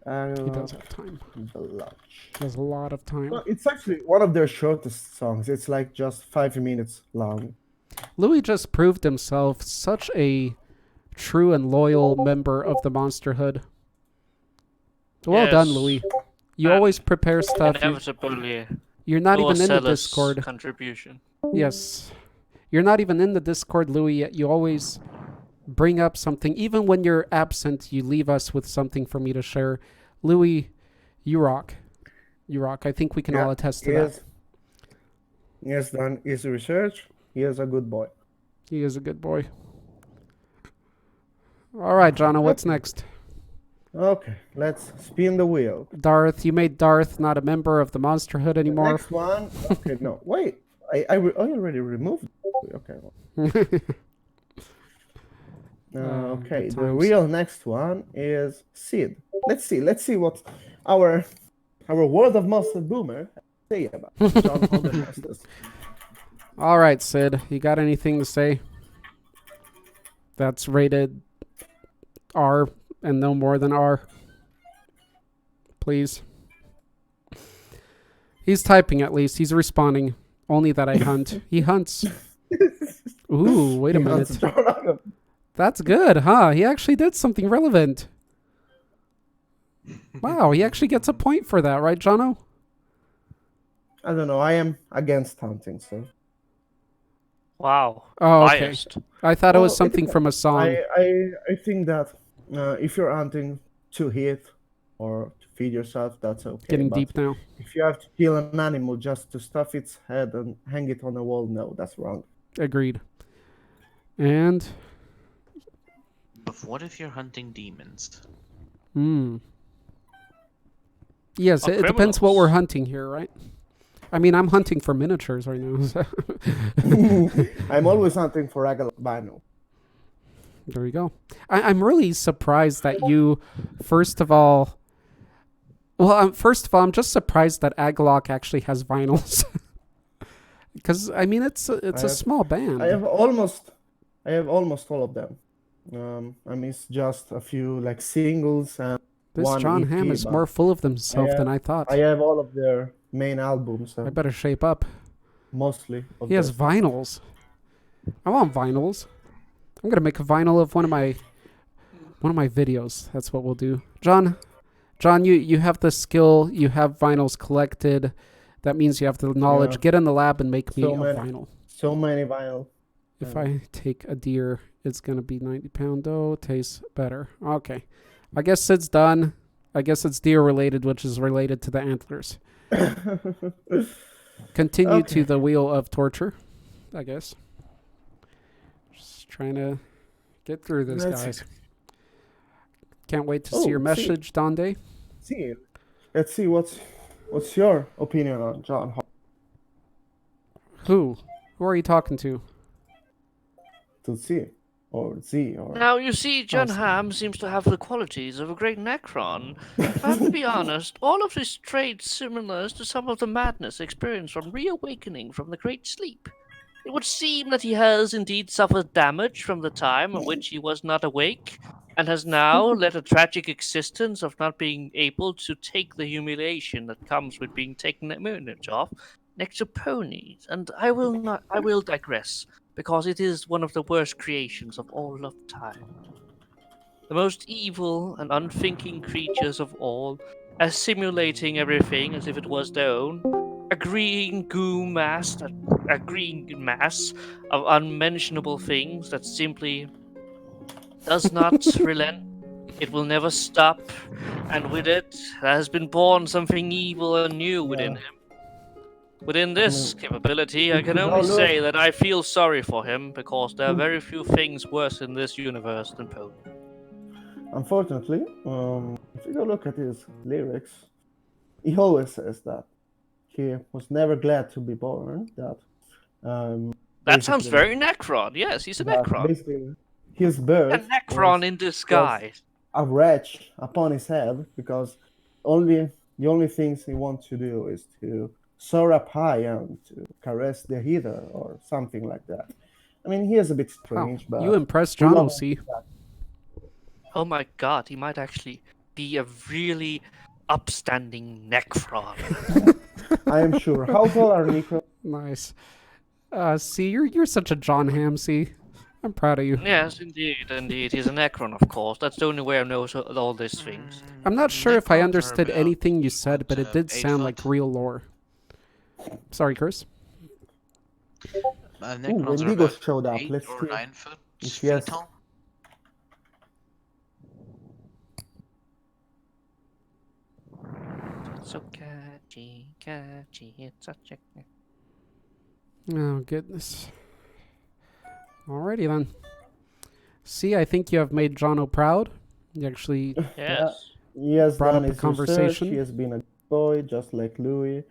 he He does have time. Blush. There's a lot of time. Well, it's actually one of their shortest songs. It's like just 5 minutes long. Louis just proved himself such a true and loyal member of the Monsterhood. Well done, Yes. Louis. You And always prepare stuff. Inevitably, You're not even in the Dorcella's Discord. contribution. Yes. You're not even in the Discord, Louis, yet you always bring up something. Even when you're absent, you leave us with something for me to share. Louis, you rock. You rock. I think we can all attest to that. He has done his research. He is a good boy. He is a good boy. All right, Jono, what's next? Okay, let's spin the wheel. Darth, you made Darth not a member of the Monsterhood The anymore. next one. Okay, no, wait. I already removed. Okay. Okay, good the times. real next one is Sid. Let's see what our World of Monster Boomer has to say about John Johno Monsters. All right, Sid, you got anything to say? That's rated R and no more than R. Please. He's typing at least. He's responding. Only that I hunt. He hunts. Ooh, wait a minute. That's good, huh? He actually did something relevant. Wow, he actually gets a point for that, right, Jono? I don't know. I am against hunting, so Wow. Oh, okay. Biased. I thought it was Well, something from a song. I think that if you're hunting to hit or to feed yourself, that's okay. Getting but deep now. if you have to kill an animal just to stuff its head and hang it on a wall, no, that's wrong. Agreed. And But what if you're hunting demons? Yes, Are it depends what we're criminals. hunting here, right? I mean, I'm hunting for miniatures right now. So. I'm always hunting for albino. There we go. I'm really surprised that you, first of all, first of all, I'm just surprised that Agalok actually has vinyls. Because I mean, it's I a have, small band. I have almost all of them. I miss just a few like singles and This one John Hamm EP, is but more full of I himself than have I thought. I have all of their main albums I and better shape up. mostly of He their has stuff. vinyls. I want vinyls. I'm gonna make a vinyl of one of my videos. That's what we'll do. John, you have the skill. You have vinyls collected. That means you have the knowledge. Yeah, Get in the lab and make me so a many, vinyl. so many vinyl. If Um, I take a deer, it's gonna be 90-pound dough. Tastes better. Okay. I guess it's done. I guess it's deer related, which is related to the antlers. Continue to Okay. the wheel of torture, I guess. Just trying to get through this, Let's guys. Can't wait to see Oh, your see, message, Donde. see. Let's see what's your opinion on John Who? Who are you talking to? to see or Z or Now, you see, Oh, John Hamm seems to have the qualities of a great Necron. If I have to be honest, all of his traits similar to some of the madness experienced from reawakening from the Great Sleep. It would seem that he has indeed suffered damage from the time in which he was not awake, and has now led a tragic existence of not being able to take the humiliation that comes with being taken advantage of next to ponies. And I will digress, because it is one of the worst creations of all of time. The most evil and unthinking creatures of all, assimilating everything as if it was their own. A green mass of unmentionable things that simply does not relent. It will never stop, and with it has been born something evil and new within yeah. him. Within I this mean, capability, I if can you now only look, say that I feel sorry for him, because there are very few things worse in this universe than Pony. unfortunately, if you go look at his lyrics, he always says that he was never glad to be born. That sounds Basically, very Necron. Yes, he's a Necron. basically his A birth Necron in was disguise. a wretch upon his head because the only things he wants to do is to soar up high and to caress the heather or something like that. I mean, he is a bit Wow. strange, You but impressed we John love OC. him. Oh my god, he might actually be a really upstanding Necron. I am sure. How tall are Necro? Nice. See, you're such a John Hamm, see. I'm proud of you. Yes, indeed. He's a Necron, of course. That's the only way I know all these things. I'm not sure if I Necrons are understood about, anything you said, but it did 8 sound like foot? real lore. Sorry, Chris. Necrons are Wendigo about showed up. 8 Let's or see 9 foot if he feet has. tall. So catchy, it's such a... Oh, goodness. Alrighty then. See, I think you have made Jono proud. You actually Yes. He has brought done up a his research. conversation. He has been a boy, just like Louis.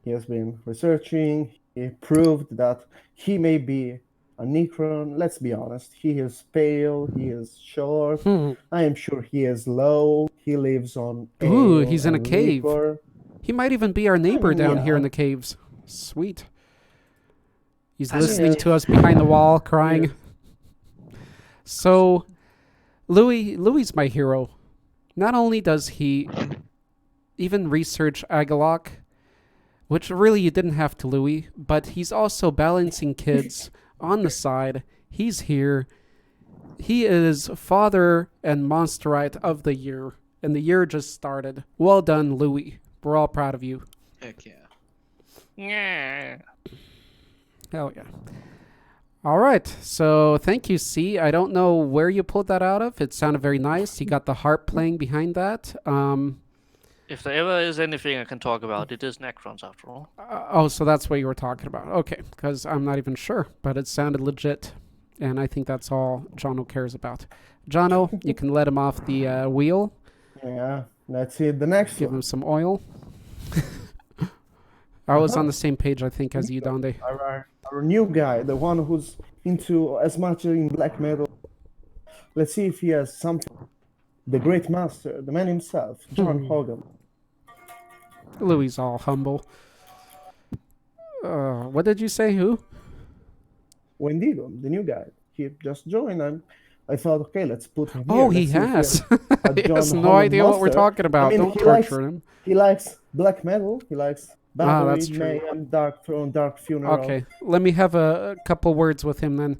He has been researching. He proved that he may be a Necron. Let's be honest. He is pale. He is short. I am sure he is low. He lives on Ooh, ale he's in a and cave. liquor. He might even be our neighbor down here in yeah. the caves. Sweet. He's That's listening it. to us behind the wall, crying. So, Louis's my hero. Not only does he even research Agalok, which really you didn't have to, Louis, but he's also balancing kids on the side. He's here. He is Father and Monsterite of the Year, and the year just started. Well done, Louis. We're all proud of you. Heck yeah. Yeah. Hell yeah. All right. So thank you, C. I don't know where you pulled that out of. It sounded very nice. You got the harp playing behind that. If there ever is anything I can talk about, it is Necrons after all. Oh, so that's what you were talking about. Okay, because I'm not even sure, but it sounded legit. And I think that's all Jono cares about. Jono, you can let him off the wheel. Yeah, let's see the next Give one. him some oil. I was on the same page, I think, as you, Donde. Our new guy, the one who's into as much in black metal. Let's see if he has something. The great master, the man himself, John Haughm. Louis all humble. What did you say? Who? Wendigo, the new guy. He just joined. I thought, okay, let's put him here. Oh, he Let's see if has. a He John has no Haughm idea what we're monster. talking about. I mean, Don't torture him. He likes black metal. He likes battery, that's true. mayhem, dark throne, dark funeral. Okay, let me have a couple words with him then.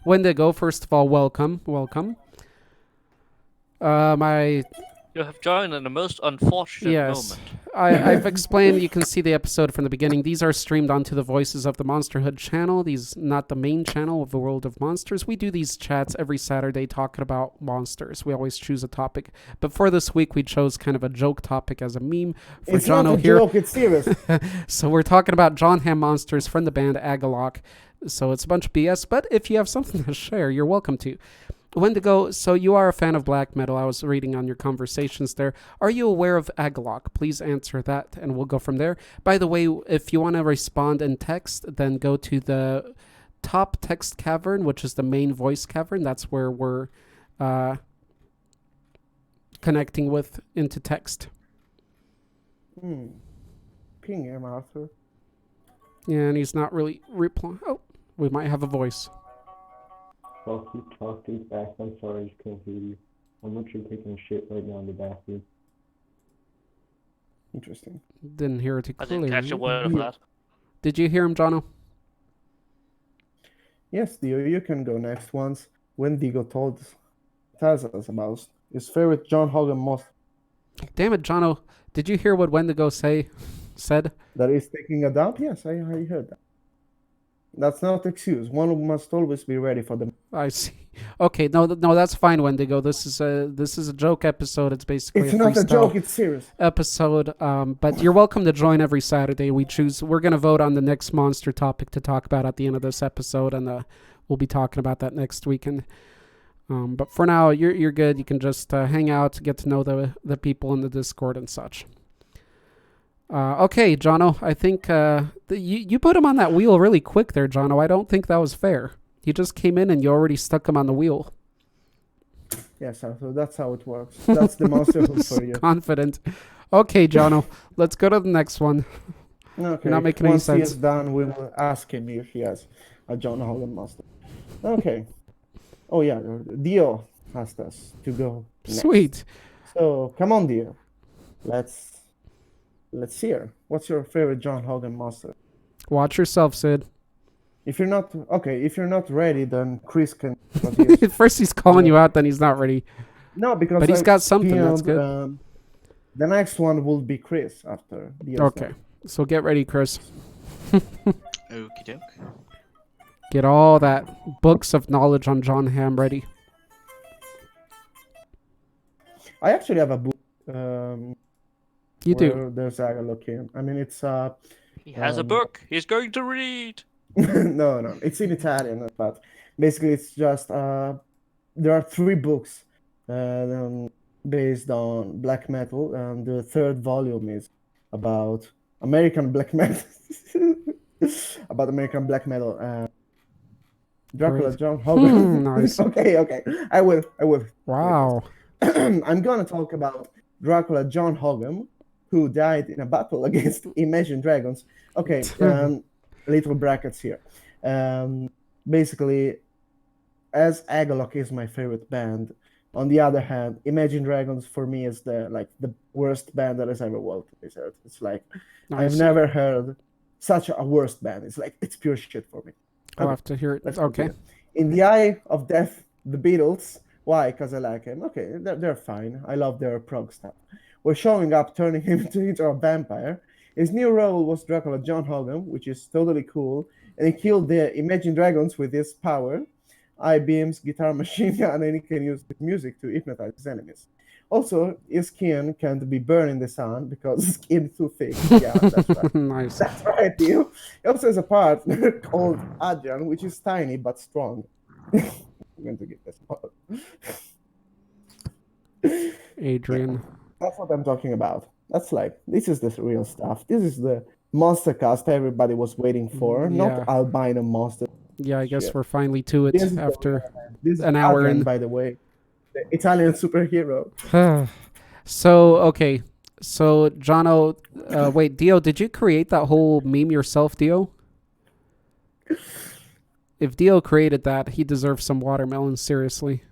Wendigo, first of all, welcome. You have joined in a most unfortunate moment. I've explained. You can see the episode from the beginning. These are streamed onto the Voices of the Monsterhood channel. These not the main channel of the World of Monsters. We do these chats every Saturday talking about monsters. We always choose a topic. But for this week, we chose kind of a joke topic as a meme for It's Jono not a here. joke, it's serious. So we're talking about John Hamm monsters from the band Agalok. So it's a bunch of BS. But if you have something to share, you're welcome to. Wendigo, so you are a fan of black metal. I was reading on your conversations there. Are you aware of Agalok? Please answer that, and we'll go from there. By the way, if you want to respond in text, then go to the top text cavern, which is the main voice cavern. That's where we're connecting with into text. Ping him, Arthur. Yeah, and he's not really replying. Oh, we might have a voice. Talk these back. I'm sorry, I just couldn't hear you. I'm literally taking a shit right now in the bathroom. Interesting. Didn't hear it too I clearly. didn't catch a word of that. Did you hear him, Jono? Yes, Dio, you can go next once. Wendigo tells us about his favorite John Haughm monster. Damn it, Jono. Did you hear what Wendigo said? That is taking a dump? Yes, I heard that. That's not excuse. One must always be ready for them. I see. Okay, no, that's fine, Wendigo. This is a joke episode. It's basically It's a not a freestyle joke, it's serious. episode. But you're welcome to join every Saturday. We're gonna vote on the next monster topic to talk about at the end of this episode, and we'll be talking about that next weekend. But for now, you're good. You can just hang out, get to know the people in the Discord and such. Okay, Jono, I think you put him on that wheel really quick there, Jono. I don't think that was fair. He just came in and you already stuck him on the wheel. Yes, so that's how it works. That's the monster hood for you. Confident. Okay, Jono, let's go to the next one. Okay. You're not making any Once he sense. is done, we will ask him if he has a John Haughm monster. Okay. Oh yeah, Dio asked us to go next. Sweet. So come on, Dio. Let's hear. What's your favorite John Haughm monster? Watch yourself, Sid. If you're not ready, then Chris can. First he's calling you out, then he's not ready. No, because But he's got something, that's good. The next one will be Chris after the Okay, so get ready, Chris. Okie doke. Get all that books of knowledge on John Hamm ready. I actually have a book. You do. where there's Agalok here. I mean, it's He has a book. He's going to read. no, it's in Italian, but basically it's just there are 3 books based on black metal, and the 3rd volume is about American black metal. About American black metal. Dracula, Great. John Haughm. Nice. Okay. I will. Wow. I'm gonna talk about Dracula, John Haughm, who died in a battle against Imagine Dragons. Okay, little brackets here. Basically, as Agalok is my favorite band, on the other hand, Imagine Dragons for me is the worst band that has ever walked this earth. It's like I've never heard such a worst band. It's pure shit for me. I'll have to hear it. Let's Okay. continue. In the Eye of Death, the Beatles. Why? Because I like him. Okay, they're fine. I love their prog stuff. We're showing up, turning him into a vampire. His new role was Dracula John Haughm, which is totally cool. And he killed the Imagine Dragons with his power. Eye beams, guitar machine gun, and he can use the music to hypnotize his enemies. Also, his skin can't be burned in the sun because his skin is too thick. Yeah, that's right. Nice. That's right, Dio. He also has a part called Adrian, which is tiny but strong. I'm going to give this part. Adrian. That's what I'm talking about. That's like this is the real stuff. This is the Monstercast everybody was waiting for, not Yeah. albino monster Yeah, I guess shit. we're finally to This it is the after real man. This is an hour Adrian, in. by the way, the Italian superhero. So, okay. So, Jono, wait, Dio, did you create that whole meme yourself, Dio? If Dio created that, he deserves some watermelon, seriously.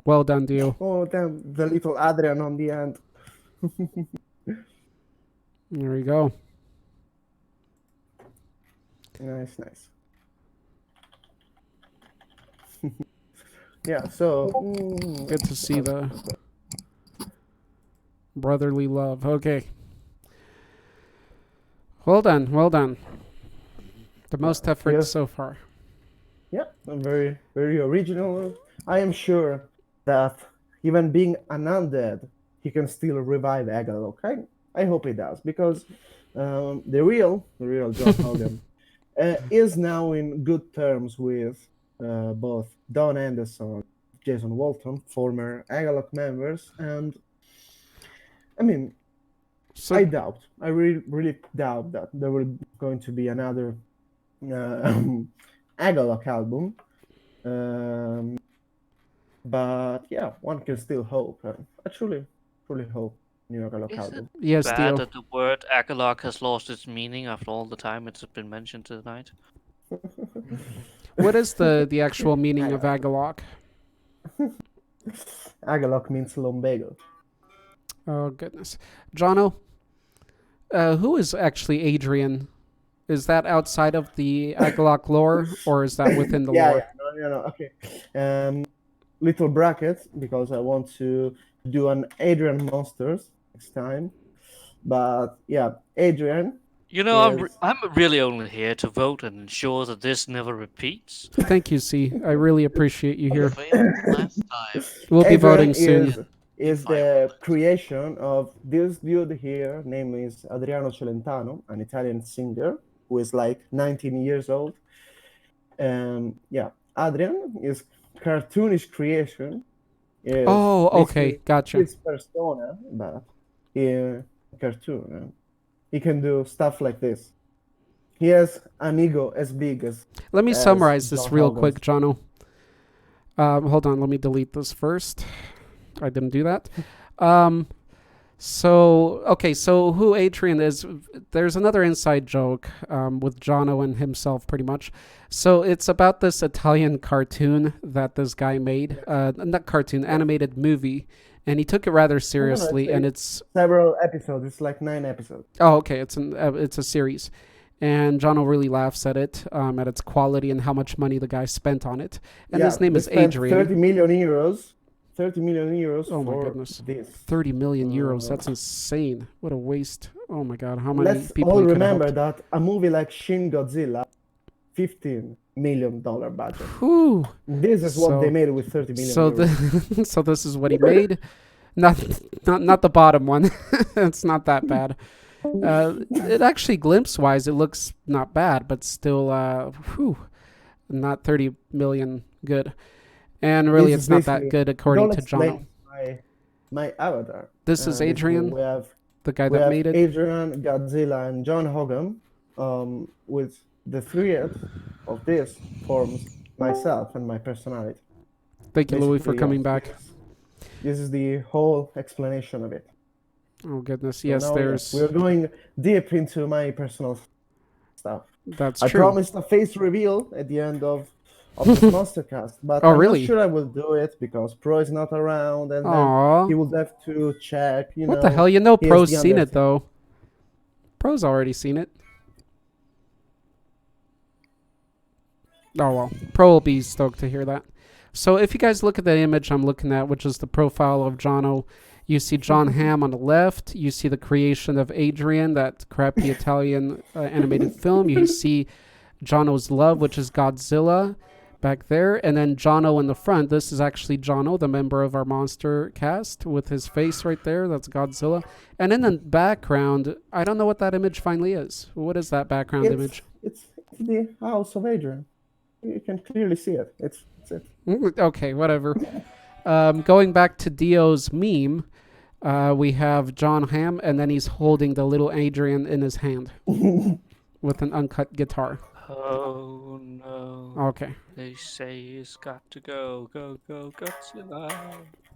Well done, Dio. Oh damn, the little Adrian on the end. There you go. Nice, nice. Yeah, so Good to see the brotherly love. Okay. Well done, well done. The most effort yes. so far. Yeah, very, very original. I am sure that even being an undead, he can still revive Agalok. I hope he does because the real John Haughm is now in good terms with both Don Anderson, Jason Walton, former Agalok members, and I mean, So, I really doubt that there will going to be another Agalok album. Um, but yeah, one can still hope. I truly hope new Agalok Is it album. yes, bad Dio. that the word Agalok has lost its meaning after all the time it's been mentioned tonight? What is the actual meaning of Agalok? Agalok means lumbago. Oh, goodness. Jono, who is actually Adrian? Is that outside of the Agalok lore, or is that within the Yeah, lore? yeah, no, okay. Little bracket because I want to do an Adrian Monsters next time. But yeah, Adrian You know, is I'm really only here to vote and ensure that this never repeats. Thank you, C. I really appreciate you You here. failed last time. We'll be Adrian voting soon. is Fine the with it. creation of this dude here. Name is Adriano Celentano, an Italian singer who is like 19 years old. Yeah, Adrian is cartoonish creation. Is Oh, okay. basically Gotcha. his persona, but in cartoon. He can do stuff like this. He has an ego as big Let me as summarize this John real Hogans. quick, Jono. Hold on. Let me delete this first. I didn't do that. So who Adrian is, there's another inside joke with Jono and himself, pretty much. So it's about this Italian cartoon that this guy made. Not cartoon, animated movie. And he took it rather seriously, and it's several episodes. It's like 9 episodes. oh, okay. It's a series, and Jono really laughs at it, at its quality and how much money the guy spent on it. And Yeah, his name they is spent Adrian. 30 million euros. 30 million euros Oh my for goodness. this. 30 million euros. Uh, That's insane. What a waste. Oh my god. How many Let's people all he could have remember helped. that a movie like Shin Godzilla, $15 million budget. Whew. This is what they So, made with 30 million so euros. so this is what he made. Not the bottom one. It's not that bad. It actually glimpse wise it looks not bad, but still not 30 million good. And really This it's is not that basically good according don't to Jono. explain my avatar. This is Basically, Adrian, the guy we that have made it. Adrian, Godzilla, and John Hogan. With the thread of this forms myself and my personality. Thank you, Louis, for Basically, coming yes, back. this is the whole explanation of it. Oh goodness, So yes, now, there's we're going deep into my personal stuff. that's I true. promised a face reveal at the end of this Monstercast, but Oh, I'm really? not sure I will do it because Pro is not around, and then Aw. he will have to check. What the hell? You know he is Pro's the seen it Undertaker. though. Pro's already seen it. Oh well. Pro will be stoked to hear that. So if you guys look at the image I'm looking at, which is the profile of Jono, you see John Hamm on the left. You see the creation of Adrian, that crappy Italian animated film. You see Jono's Love, which is Godzilla back there. And then Jono in the front. This is actually Jono, the member of our monster cast, with his face right there. That's Godzilla. And in the background, I don't know what that image finally is. What is that background image? It's the house of Adrian. You can clearly see it. It's it. Okay, whatever. Going back to Dio's meme, We have John Hamm, and then he's holding the little Adrian in his hand with an uncut guitar. Oh no. Okay. They say it's got to go, go, go, Godzilla.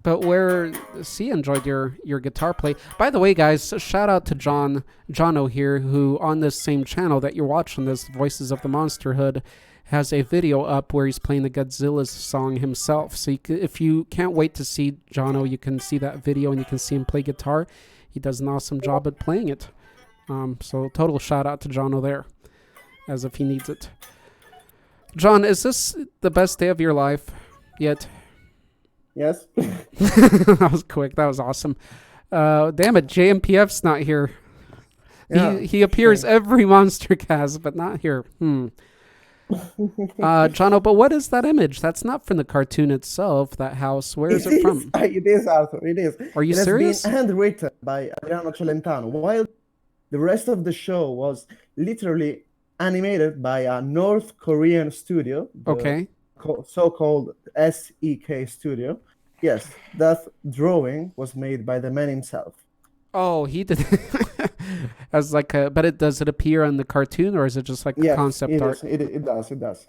But where C enjoyed your guitar play. By the way, guys, shout out to Jono here, who on this same channel that you're watching, this Voices of the Monsterhood, has a video up where he's playing the Godzilla's song himself. So if you can't wait to see Jono, you can see that video and you can see him play guitar. He does an awesome job at playing it. So total shout out to Jono there, as if he needs it. John, is this the best day of your life yet? Yes. That was quick. That was awesome. Damn it, JMPF's not here. Yeah, He appears every Monstercast, but not here. Jono, but what is that image? That's not from the cartoon itself, that house. Where is it from? It is, Arthur. It is. Are you serious? It has been handwritten by Adriano Celentano, while the rest of the show was literally animated by a North Korean studio. Okay. So-called SEK studio. Yes, that drawing was made by the man himself. Oh, he did. As like a, but does it appear on the cartoon, or is it just like Yes, concept art? it does. It does.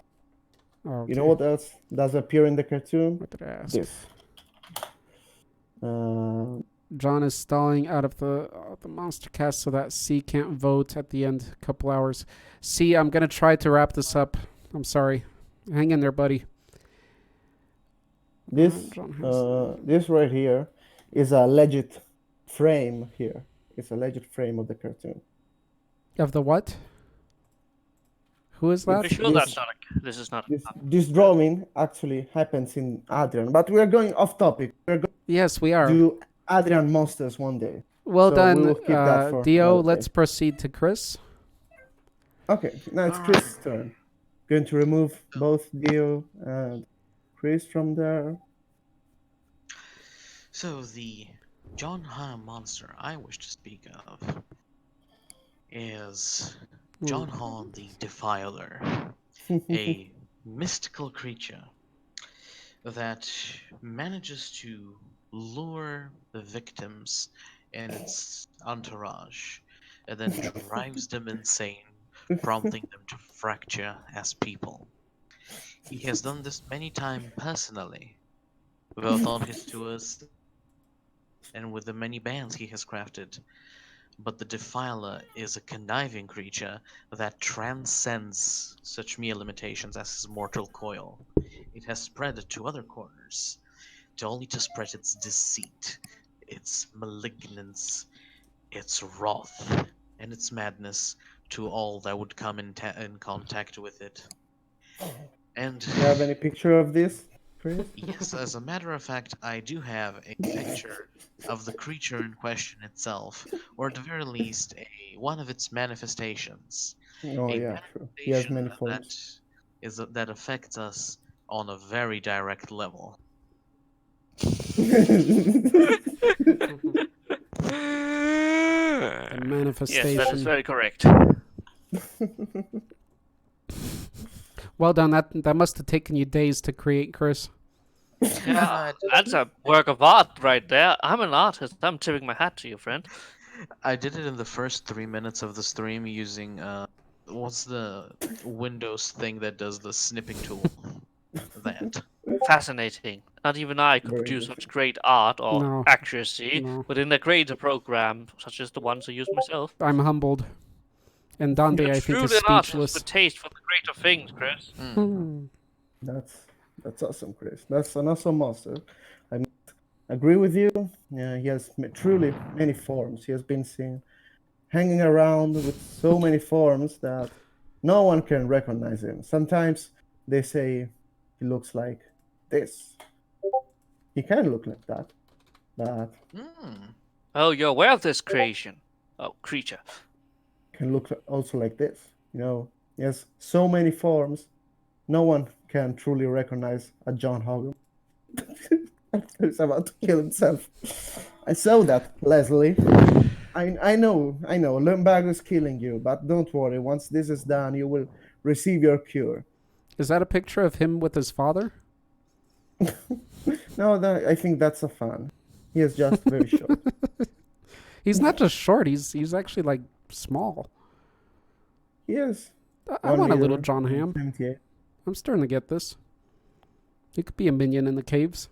Oh, You know what else does appear in the cartoon? What did I ask? This. John is stalling out of the Monstercast so that C can't vote at the end. A couple hours. C, I'm gonna try to wrap this up. I'm sorry. Hang in there, buddy. This John has- this right here is a legit frame here. It's a legit frame of the cartoon. Of the what? Who is Are that? you sure This- that's not this is not This drawing actually happens in Adrian, but we are going off topic. We're going Yes, we to are. do Adrian Monsters one day. Well so done, we will keep that for Dio. another day. Let's proceed to Chris. Okay, now it's Chris' turn. Going to remove both Dio and Chris from there. So the John Hamm monster I wish to speak of is John Hamm the Defiler, a mystical creature that manages to lure the victims and its entourage and then drives them insane, prompting them to fracture as people. He has done this many times personally, both on his tours and with the many bands he has crafted. But the Defiler is a conniving creature that transcends such mere limitations as his mortal coil. It has spread to other corners, only to spread its deceit, its malignance, its wrath, and its madness to all that would come in contact with it. And Do you have any picture of this, Chris? yes, as a matter of fact, I do have a picture of the creature in question itself, or at the very least, one of its manifestations. Oh A yeah, true. He has many manifestation forms. that affects us on a very direct level. The Yes, manifestation. that is very correct. Well done. That must have taken you days to create, Chris. Yeah, that's a work of art right there. I'm an artist. I'm tipping my hat to you, friend. I did it in the first 3 minutes of the stream using what's the Windows thing that does the snipping tool? That. Fascinating. Not even I could Very produce good. such great art or No. accuracy No. within a greater program such as the ones I use myself. I'm humbled. And Dante, You're I think, is truly an artist speechless. with taste for the greater things, Chris. That's awesome, Chris. That's an awesome monster. I agree with you. Yeah, he has truly many forms. He has been seen hanging around with so many forms that no one can recognize him. Sometimes they say he looks like this. He can look like that, but Oh, you're aware of this creation. Oh, creature. can look also like this. You know, he has so many forms. No one can truly recognize a John Haughm. He's about to kill himself. I saw that, Leslie. I know. Lumbago is killing you, but don't worry. Once this is done, you will receive your cure. Is that a picture of him with his father? No, I think that's a fan. He is just very short. He's not just short. He's actually like small. Yes. I want a little John Hamm. 78. I'm starting to get this. He could be a minion in the caves.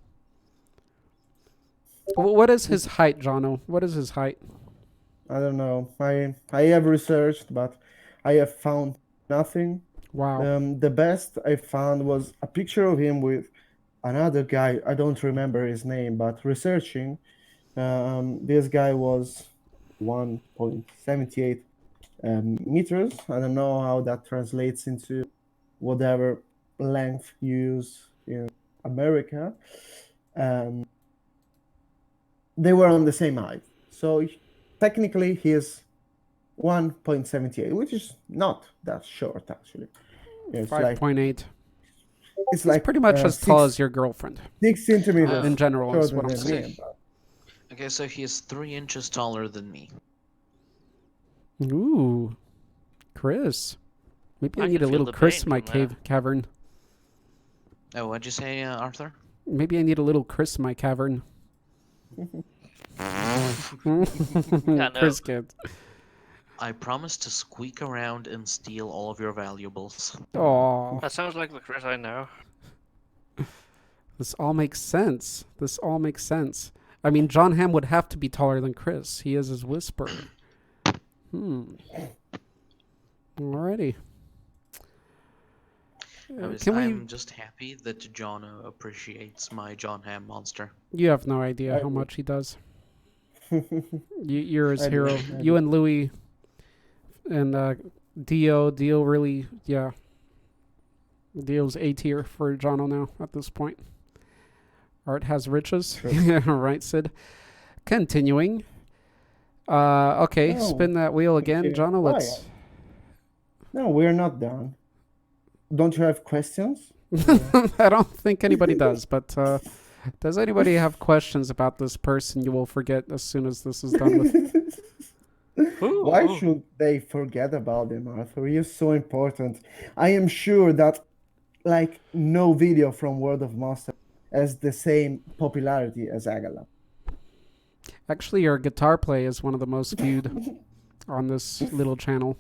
What is his height, Jono? What is his height? I don't know. I have researched, but I have found nothing. Wow. The best I found was a picture of him with another guy. I don't remember his name, but researching, this guy was 1.78 meters. I don't know how that translates into whatever length you use in America. Um, they were on the same height. So technically he is 1.78, which is not that short actually. It's 5.8. it's He's like pretty much as tall as your girlfriend. 6 centimeters In general, is shorter what I'm than saying. me. Okay, so he is 3 inches taller than me. Ooh, Chris. Maybe I I need can a feel little the Chris pain in my from there. cavern. Oh, what'd you say, Arthur? Maybe I need a little Chris in my cavern. no. Chris kids. I promise to squeak around and steal all of your valuables. Oh, That sounds like the Chris I know. this all makes sense. This all makes sense. I mean, John Hamm would have to be taller than Chris. He is his whisper. Alrighty. I'm just happy that Jono appreciates my John Hamm monster. You have no idea I how do. much he does. You're his I do, hero. I You do. and Louis and Dio really, yeah. Dio's A tier for Jono now at this point. Art has riches. Sure. Yeah, right, Sid. Continuing. Okay, No, spin that wheel again, okay. Jono. Why? Let's. No, we're not done. Don't you have questions? I don't think anybody does, but does anybody have questions about this person you will forget as soon as this is done with? Why should they forget about him, Arthur? He is so important. I am sure that like no video from World of Monsters has the same popularity as Agala. Actually, your guitar play is one of the most viewed on this little channel.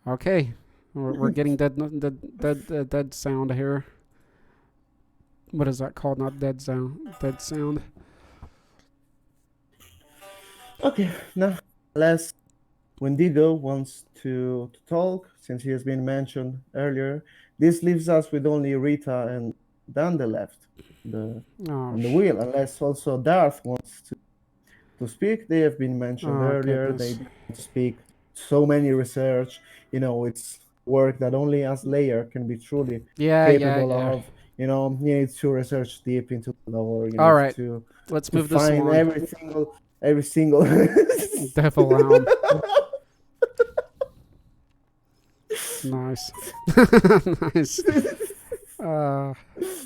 Okay, we're getting dead sound here. What is that called? Not dead sound. Dead sound. Okay, now let's. Wendigo wants to talk since he has been mentioned earlier. This leaves us with only Rita and Dande left on the wheel, unless also Darth wants to speak. They have been mentioned earlier. Goodness. They didn't speak. So many research. It's work that only us Layer can be truly capable of. You need to research deep into the lore. All right, to let's move this find along. every single Devil Alm. Nice. Nice.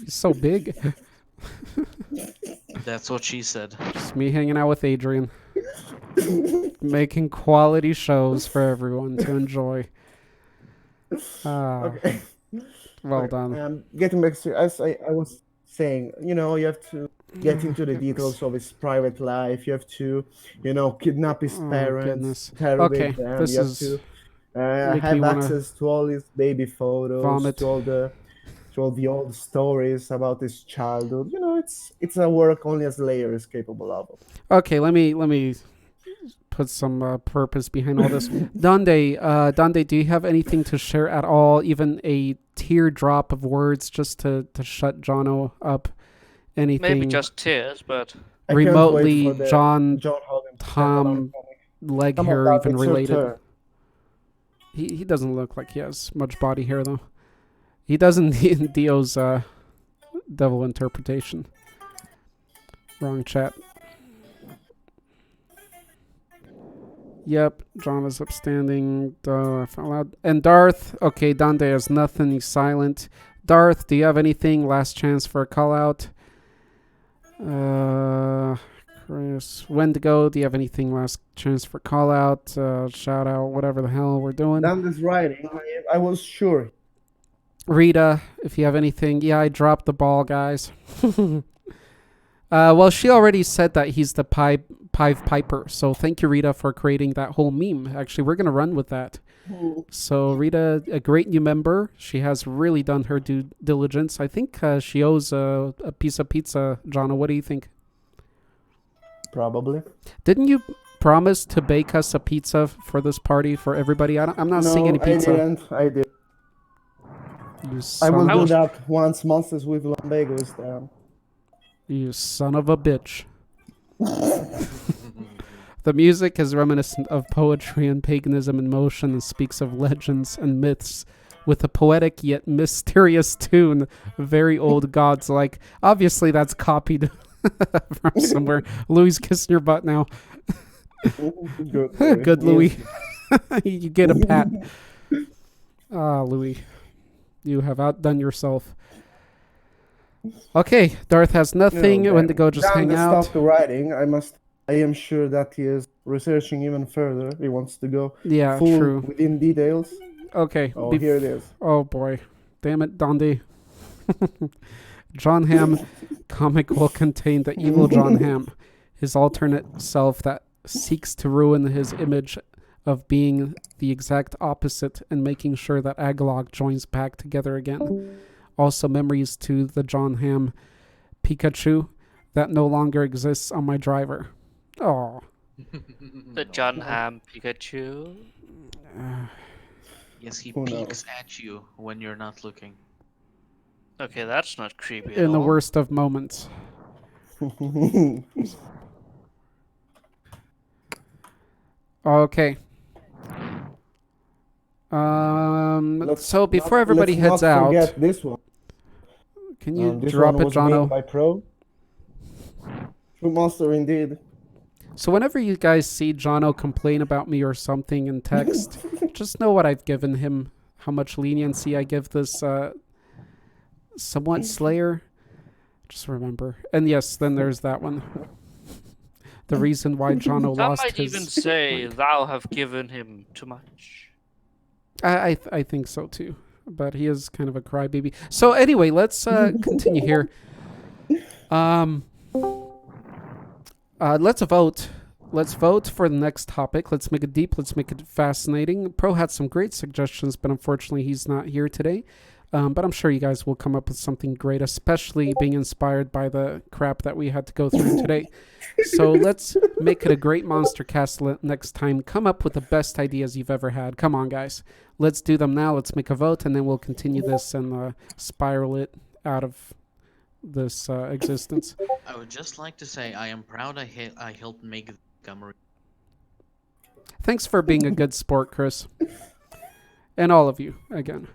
He's so big. That's what she said. Just me hanging out with Adrian. Making quality shows for everyone to enjoy. Okay. Well done. Getting back to, as I was saying, you have to get into the details of his private life. You have to, kidnap his parents, interrogate Okay, them. this You have is to making me have wanna access to all his baby photos, vomit. to all the old stories about his childhood. It's a work only as Layer is capable of. Okay, let me put some purpose behind all this. Dande, do you have anything to share at all? Even a teardrop of words just to shut Jono up? Anything? Maybe just tears, but I can't remotely wait for the John Haughm Tom leg Come on, hair Dante, even it's your related? turn. He doesn't look like he has much body hair though. He doesn't in Dio's devil interpretation. Wrong chat. Yep, John is upstanding. I found out. And Darth, okay, Dande has nothing. He's silent. Darth, do you have anything? Last chance for a call out. Chris, Wendigo, do you have anything? Last chance for call out, shout out, whatever the hell we're doing. Dante's writing. I was sure. Rita, if you have anything. Yeah, I dropped the ball, guys. Well, she already said that he's the Pied Piper. So thank you, Rita, for creating that whole meme. Actually, we're going to run with that. So Rita, a great new member. She has really done her due diligence. I think she owes a piece of pizza. John, what do you think? Probably. Didn't you promise to bake us a pizza for this party for everybody? I'm not seeing any pizza. I didn't. I did. You I son, will of, do that once Monsters with Lumbago is there. you son of a bitch. The music is reminiscent of poetry and paganism in motion and speaks of legends and myths with a poetic yet mysterious tune. Very old gods like. Obviously, that's copied from somewhere. Louis kissing your butt now. Good, Good, Louis. You get a pat. Ah, Louis. You have outdone yourself. Okay, Darth has nothing. When to go, just hang out. Stop the writing. I am sure that he is researching even further. He wants to go Yeah, full true. within details. Okay. Oh, here it is. Oh boy. Damn it, Dondi. John Hamm comic will contain the evil John Hamm, his alternate self that seeks to ruin his image of being the exact opposite and making sure that Agalog joins back together again. Also memories to the John Hamm Pikachu that no longer exists on my driver. Oh. The John Hamm Pikachu. Yes, he Who peeks at you when you're not looking. Okay, that's not creepy at In the all. worst of moments. Okay. So before everybody heads out, forget this one. can you This drop one it, was made Jono? by Pro. True monster indeed. So whenever you guys see Jono complain about me or something in text, just know what I've given him, how much leniency I give this somewhat Slayer. Just remember. And yes, then there's that one. The reason why Jono Some lost might his... even say thou have given him too much. I think so too. But he is kind of a crybaby. So anyway, let's continue here. Let's vote. Let's vote for the next topic. Let's make it deep. Let's make it fascinating. Pro had some great suggestions, but unfortunately he's not here today. But I'm sure you guys will come up with something great, especially being inspired by the crap that we had to go through today. So let's make it a great monster cast next time. Come up with the best ideas you've ever had. Come on, guys. Let's do them now. Let's make a vote, and then we'll continue this and spiral it out of this existence. I would just like to say I am proud I helped make the Montgomery. Thanks for being a good sport, Chris. And all of you, again.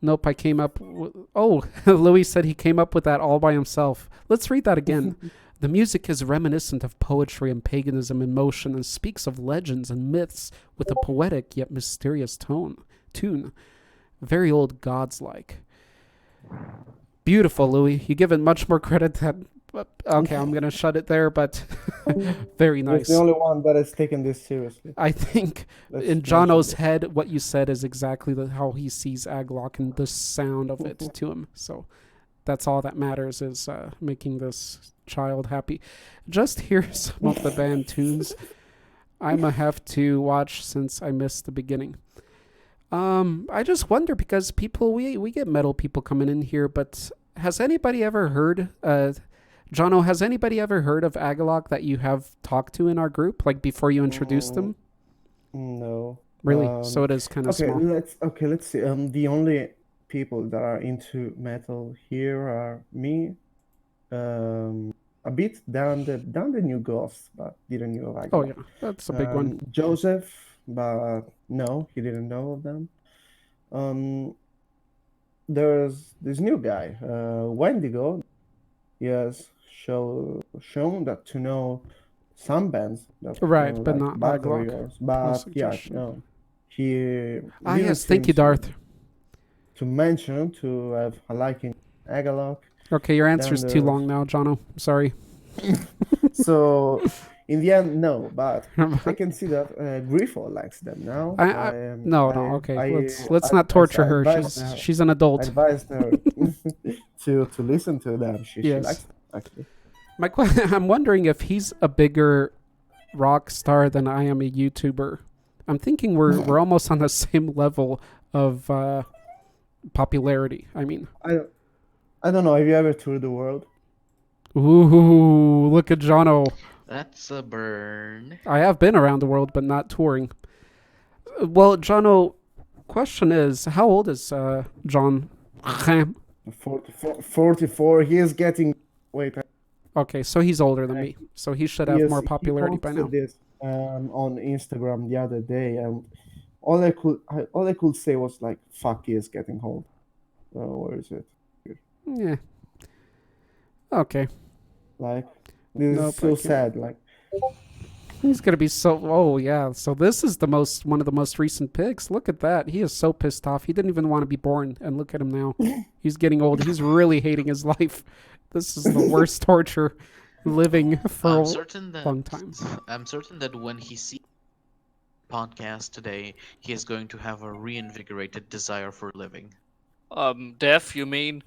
Nope, I came up with... Oh, Louis said he came up with that all by himself. Let's read that again. The music is reminiscent of poetry and paganism in motion and speaks of legends and myths with a poetic yet mysterious tune. Very old gods-like. Beautiful, Louis. You give it much more credit than... Okay, I'm going to shut it there, but very nice. It's the only one that has taken this seriously. I think in Jono's head, what you said is exactly how he sees Aglock and the sound of it to him. So that's all that matters is making this child happy. Just hear some of the band tunes. I'm going to have to watch since I missed the beginning. I just wonder because people, we get metal people coming in here, but has anybody ever heard... Jono, has anybody ever heard of Agalok that you have talked to in our group, like before you introduced them? No. Really? So it is kind of small. Let's see. The only people that are into metal here are me, a bit down the new Ghost, but didn't know Agalok. Oh yeah, that's a big one. Joseph, but no, he didn't know of them. There's this new guy, Wendigo. He has shown that to know some bands that Right, but like not Battery Agalok. Wars, but yeah, suggestion. no. He Yes, thank you, Darth. to mention to have a liking Agalok. Okay, your answer is too there's- long now, Jono. Sorry. So in the end, no, but I can see that Griffo likes them now. Okay. Let's not torture her. She's an I adult. advised her to listen to them. She Yes. likes them, actually. I'm wondering if he's a bigger rock star than I am a YouTuber. I'm thinking we're almost on the same level of popularity. I mean, I don't know. Have you ever toured the world? ooh, look at Johno. That's a burn. I have been around the world, but not touring. Well, Johno, question is, how old is John Haughm? 44. He is getting. Wait. Okay, so he's older than me, so he should have more popularity by now. This on Instagram the other day, and all I could say was like, "Fuck, he is getting old." Where is it? Yeah. Okay. Like, this Nope, is so sad. Like, He's gonna be so. Oh yeah. So this is one of the most recent pics. Look at that. He is so pissed off. He didn't even want to be born. And look at him now. He's getting old. He's really hating his life. This is the worst torture living for a long time. I'm certain that when he sees podcast today, he is going to have a reinvigorated desire for living. Deaf, you mean?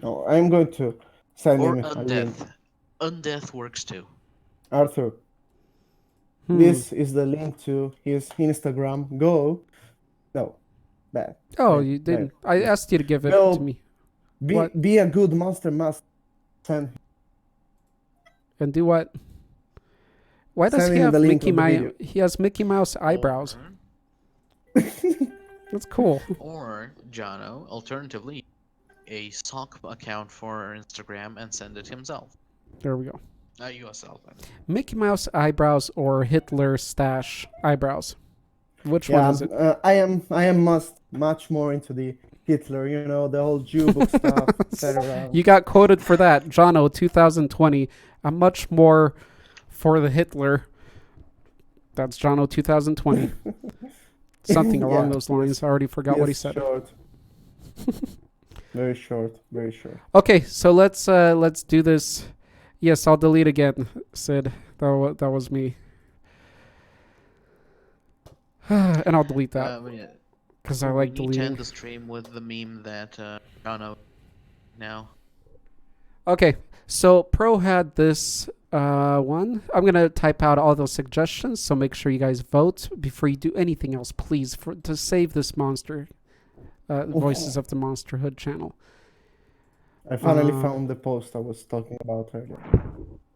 oh, I'm going to send Or him a link. undeath. Undeath works too. Arthur, this is the link to his Instagram. Go. No, bad. Oh, bad, you didn't. bad. I asked you to give it Go. to me. Be a good monster master. Send And do what? Why does Send he him have the link Mickey of the Mouse? video. He has Mickey Mouse eyebrows. That's cool. Or Jono, alternatively, a sock account for Instagram and send it himself. There we go. Yourself. Mickey Mouse eyebrows or Hitler stash eyebrows? Which yeah, one is it? I am much more into the Hitler, you know, the whole Jew book stuff, etc. You got quoted for that, Jono, 2020. I'm much more for the Hitler. That's Jono, 2020. Something along Yeah, those lines. I already forgot what he Yes, said. Short. Very short, very short. Okay, so let's do this. Yes, I'll delete again, Sid. That was me. And I'll delete that because I like we need to end deleting. the stream with the meme that Jono now. Okay, so Pro had this one. I'm gonna type out all those suggestions, so make sure you guys vote before you do anything else, please, to save this monster. Voices of the Monsterhood channel. I finally found the post I was talking about earlier.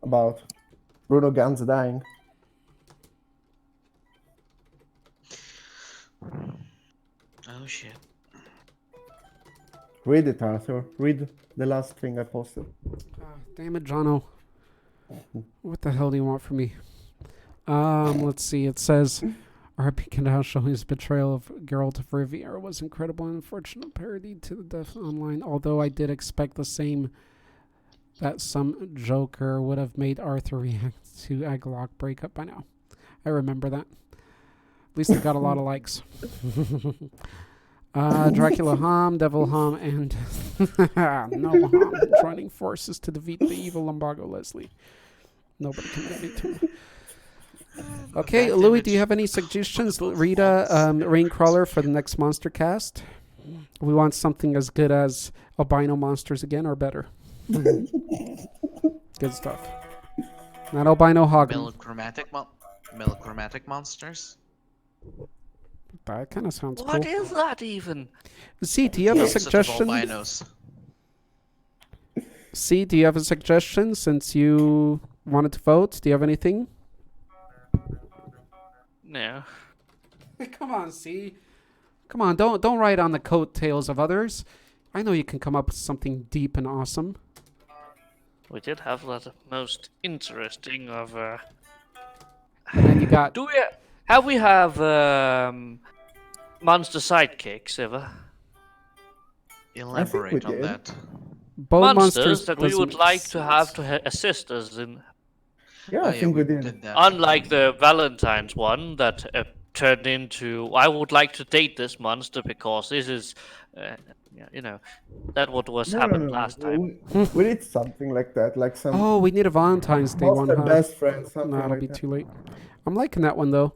About Bruno Ganz dying. Oh shit. Read it, Arthur. Read the last thing I posted. Damn it, Jono. What the hell do you want from me? Let's see. It says, R.P. Canal showing his betrayal of Geralt of Rivia was incredible and unfortunate parody to the death online. Although I did expect the same, that some joker would have made Arthur react to Aglock breakup by now. I remember that. At least it got a lot of likes. Dracula Haughm, Devil Haughm, and no Haughm joining forces to defeat the evil Lumbago Leslie. Nobody can get me to. Okay, Louis, do you have any suggestions? Rita, Raincrawler for the next Monstercast. We want something as good as Albino Monsters again or better. Good stuff. Not Albino Haughm. Melochromatic monsters? That kind of sounds What cool. is that even? C, do you have a Ghosts of suggestion? albinos. C, do you have a suggestion since you wanted to vote? Do you have anything? No. Come on, C. Come on, don't ride on the coattails of others. I know you can come up with something deep and awesome. We did have that most interesting of. And then you got Have we monster sidekicks ever? Elaborate on did. that. Bone Monsters Monsters that we doesn't would make like to have sense. to assist us in. Yeah, I think we did. that. Unlike the Valentine's one that turned into, I would like to date this monster because this is, that what was happened last time. We did something like that, like some Oh, we need a Valentine's Day one, monster huh? best friend, something No, it'll like be that. too late. I'm liking that one though.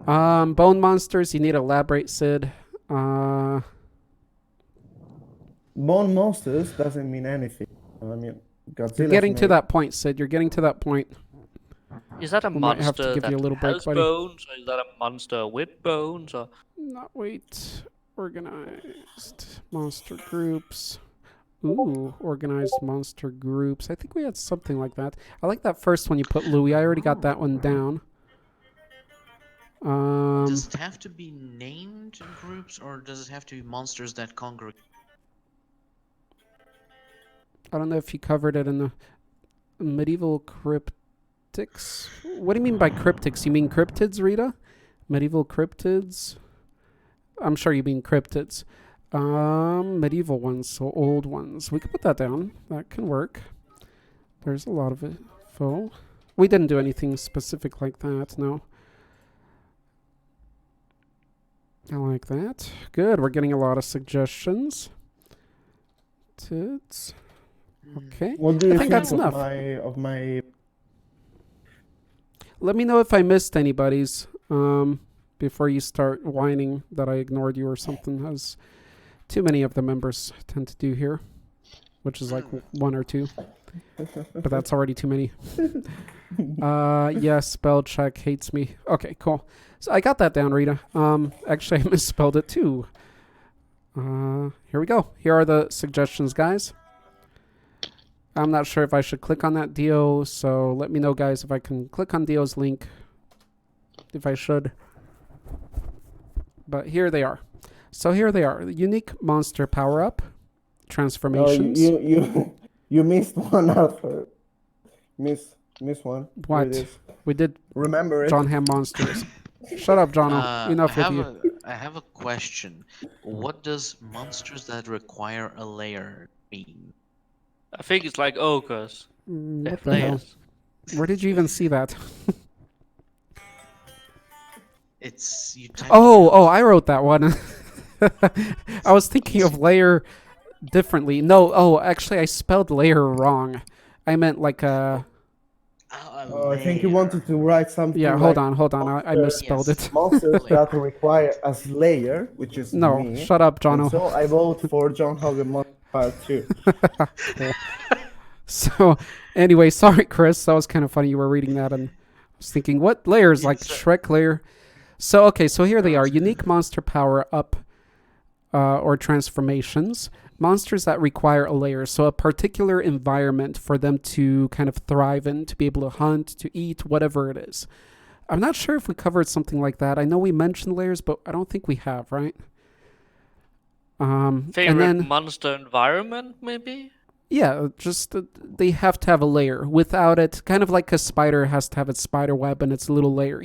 Bone Monsters, you need to elaborate, Sid. Bone monsters doesn't mean anything. I mean, You're Godzilla's getting to made. that point, Sid. You're getting to that point. Is that a We might have to monster give you a that little break, has buddy. bones, or is that a monster with bones? Or Not wait. Organized monster groups. Ooh, organized monster groups. I think we had something like that. I like that first one you put, Louis. I already got that one down. Does it have to be named groups, or does it have to be monsters that congregate? I don't know if you covered it in the medieval cryptics. What do you mean by cryptics? You mean cryptids, Rita? Medieval cryptids? I'm sure you mean cryptids. Medieval ones, so old ones. We could put that down. That can work. There's a lot of info. We didn't do anything specific like that, no. I like that. Good, we're getting a lot of suggestions. Tids. Okay. What do you I think that's of enough. my Let me know if I missed anybody's before you start whining that I ignored you or something, as too many of the members tend to do here, which is like one or two. But that's already too many. Yes, spell check hates me. Okay, cool. So I got that down, Rita. Actually, I misspelled it too. Here we go. Here are the suggestions, guys. I'm not sure if I should click on that Dio, so let me know, guys, if I can click on Dio's link. If I should. But here they are. So here they are. Unique monster power-up. Transformations. You missed one, Arthur. Miss one. Here What? it is. We did Remember it. John Ham Monsters. Shut up, Jono. Enough with you. I have a question. What does monsters that require a layer mean? I think it's like ogres. They What have the hell? layers. Where did you even see that? It's you. Oh, I wrote that one. I was thinking of layer differently. No, actually, I spelled layer wrong. I meant like a... Oh, I think you wanted to write something. Yeah, like hold on. I misspelled Yes. it. monsters that require a slayer, which is No, me. shut up, And Jono. so I vote for John Haughm Monster Part 2. So, anyway, sorry, Chris. That was kind of funny. You were reading that, and I was thinking, what layers? Like Shrek layer? So, okay, so here they are. Unique monster power-up or transformations. Monsters that require a layer, so a particular environment for them to kind of thrive in, to be able to hunt, to eat, whatever it is. I'm not sure if we covered something like that. I know we mentioned layers, but I don't think we have, right? And Favorite then, monster environment, maybe? yeah, just they have to have a layer. Without it, kind of like a spider has to have its spider web and its little layer,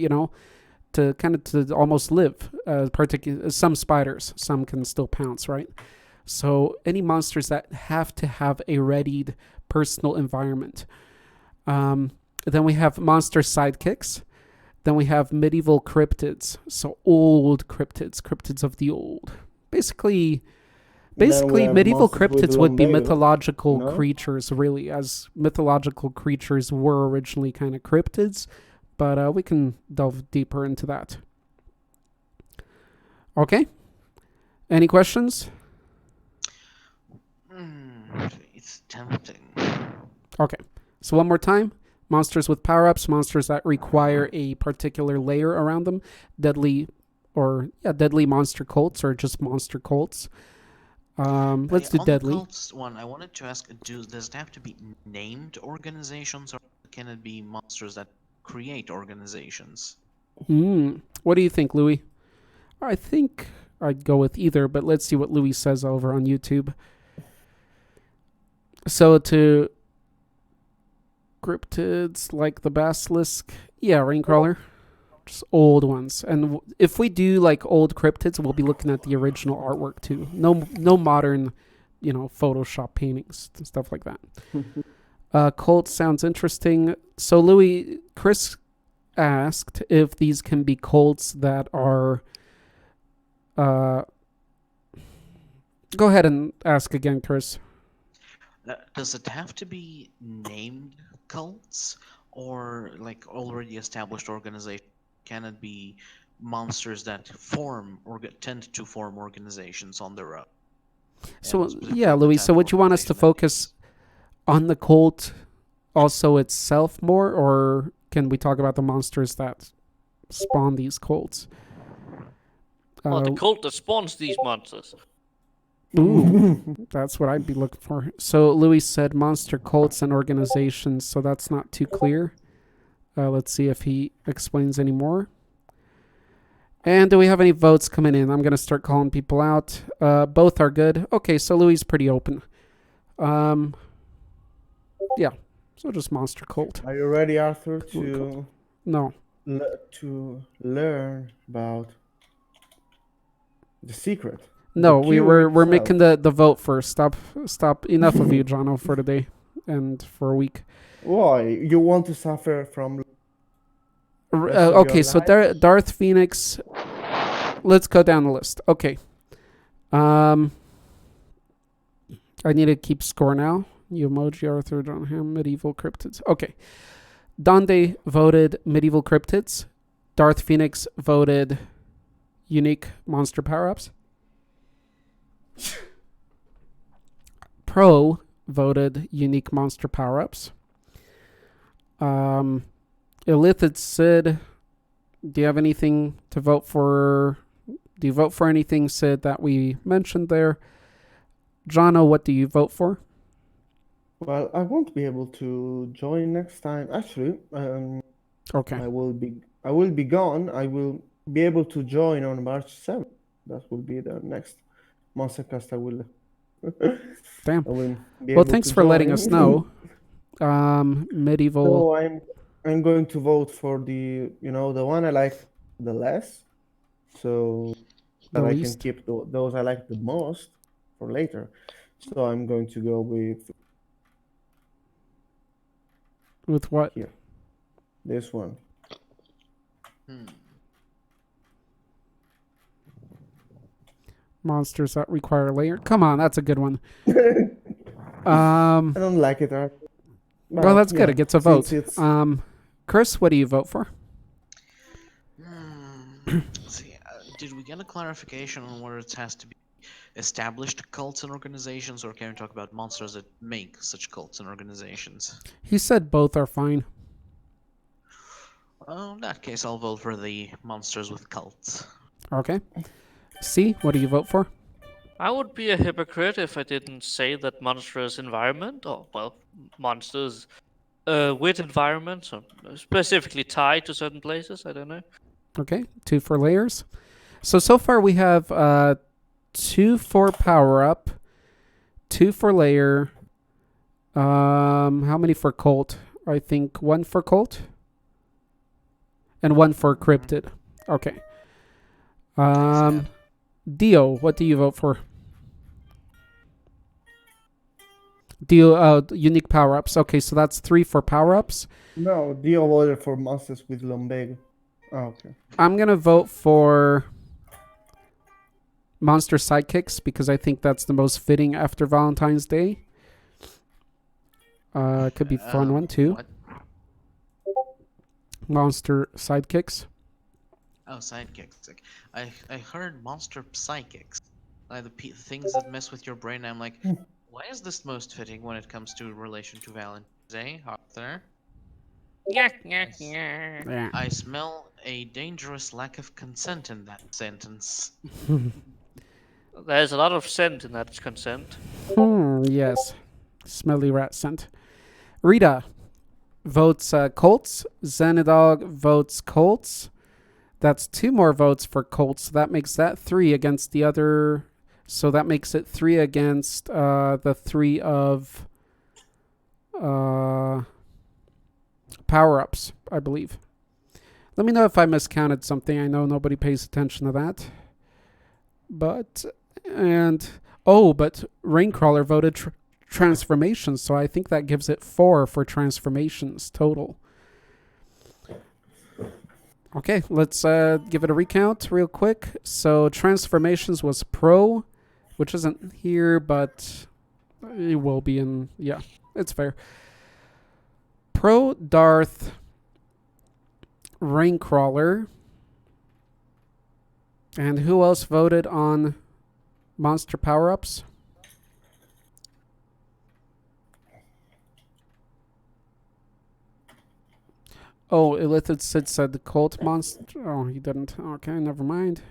to kind of to almost live. Some spiders, some can still pounce, right? So any monsters that have to have a readied personal environment. Then we have monster sidekicks. Then we have medieval cryptids. So old cryptids of the old. Basically, medieval cryptids would be mythological creatures, really, as mythological creatures were originally kind of cryptids. But we can delve deeper into that. Okay? Any questions? It's tempting. Okay. So one more time. Monsters with power-ups, monsters that require a particular layer around them. Deadly monster cults or just monster cults. Let's do On deadly. The cults one, I wanted to ask, does it have to be named organizations, or can it be monsters that create organizations? What do you think, Louis? I think I'd go with either, but let's see what Louis says over on YouTube. So to cryptids like the basilisk, yeah, Raincrawler, just old ones. And if we do like old cryptids, we'll be looking at the original artwork too. No modern, Photoshop paintings and stuff like that. Cult sounds interesting. So Louis, Chris asked if these can be cults that are. Go ahead and ask again, Chris. Does it have to be named cults, or like already established organizations? Can it be monsters that form or tend to form organizations on their own? So yeah, Louis. So would you want us to focus on the cult also itself more, or can we talk about the monsters that spawn these cults? Well, the cult that spawns these monsters. Ooh, that's what I'd be looking for. So Louis said monster cults and organizations, so that's not too clear. Let's see if he explains any more. And do we have any votes coming in? I'm going to start calling people out. Both are good. Okay, so Louis is pretty open. Yeah, so just monster cult. Are you ready, Arthur, No. to learn about the secret? No, The we're cure making itself? the vote first. Stop. Enough of you, Jono, for today and for a week. Why? You want to suffer from rest of Okay, your so life? Darth Phoenix. Let's go down the list. Okay. I need to keep score now. Emoji, Arthur, John Hamm, Medieval Cryptids. Okay. Donde voted Medieval Cryptids. Darth Phoenix voted Unique Monster Power-Ups. Pro voted Unique Monster Power-Ups. Illithid Sid, do you have anything to vote for? Do you vote for anything, Sid, that we mentioned there? Jono, what do you vote for? Well, I won't be able to join next time. Actually, Okay. I will be gone. I will be able to join on March 7th. That will be the next Monstercast. I will Damn. be Well, able thanks to for letting us join. know. Medieval. So I'm going to vote for the one I like the less, so The that I can least. keep those I like the most for later. So I'm going to go with What? here, this one. Monsters that require layer. Come on, that's a good one. I don't like it, Well, but that's good. yeah, It gets a since vote. it's Chris, what do you vote for? Let's see, did we get a clarification on whether it has to be established cults and organizations, or can we talk about monsters that make such cults and organizations? He said both are fine. In that case, I'll vote for the monsters with cults. Okay. C, what do you vote for? I would be a hypocrite if I didn't say that monstrous environment, or, well, monsters with environments, or specifically tied to certain places, I don't know. Okay, 2 for layers. So far we have 2 for power up, 2 for layer. How many for cult? I think 1 for cult and 1 for cryptid. Okay. Dio, what do you vote for? Dio, unique power ups. Okay, so that's 3 for power ups. no Dio voted for monsters with lumbago. Oh, okay. I'm gonna vote for monster sidekicks because I think that's the most fitting after Valentine's Day. Could be a fun one too. What? Monster sidekicks. Oh, sidekicks. Like, I heard monster psychics. Like the things that mess with your brain. I'm like, why is this most fitting when it comes to relation to Valentine's Day, Arthur? Yeah. I smell a dangerous lack of consent in that sentence. There's a lot of scent in that consent. Yes. Smelly rat scent. Rita votes Colts. Xenadog votes Colts. That's 2 more votes for Colts. So that makes that 3 against the other. So that makes it 3 against the 3 of power-ups, I believe. Let me know if I miscounted something. I know nobody pays attention to that. But Raincrawler voted transformations, so I think that gives it 4 for transformations total. Okay, let's give it a recount real quick. So transformations was pro, which isn't here, but it will be in. Yeah, it's fair. Pro Darth Raincrawler. And who else voted on monster power-ups? Oh, Illithid Sid said the cult monster. Oh, he didn't. Okay, never mind.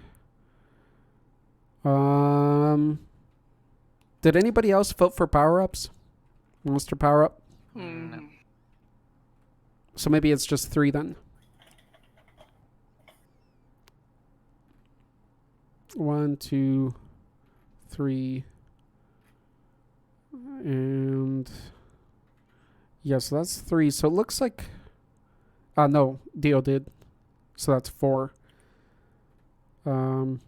Did anybody else vote for power-ups? Monster power-up? No. So maybe it's just 3 then. 1, 2, 3, and yeah, so that's 3. So it looks like, no, Dio did. So that's 4. 4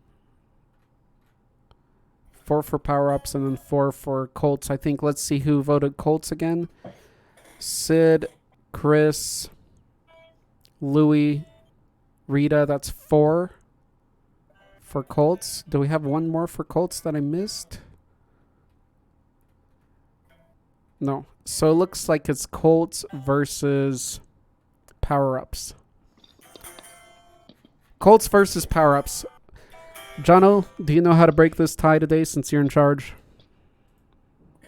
for power ups and then 4 for Colts. I think. Let's see who voted Colts again. Sid, Chris, Louis, Rita. That's 4 for Colts. Do we have one more for Colts that I missed? No. So it looks like it's Colts versus power-ups. Colts versus power-ups. Johno, do you know how to break this tie today since you're in charge?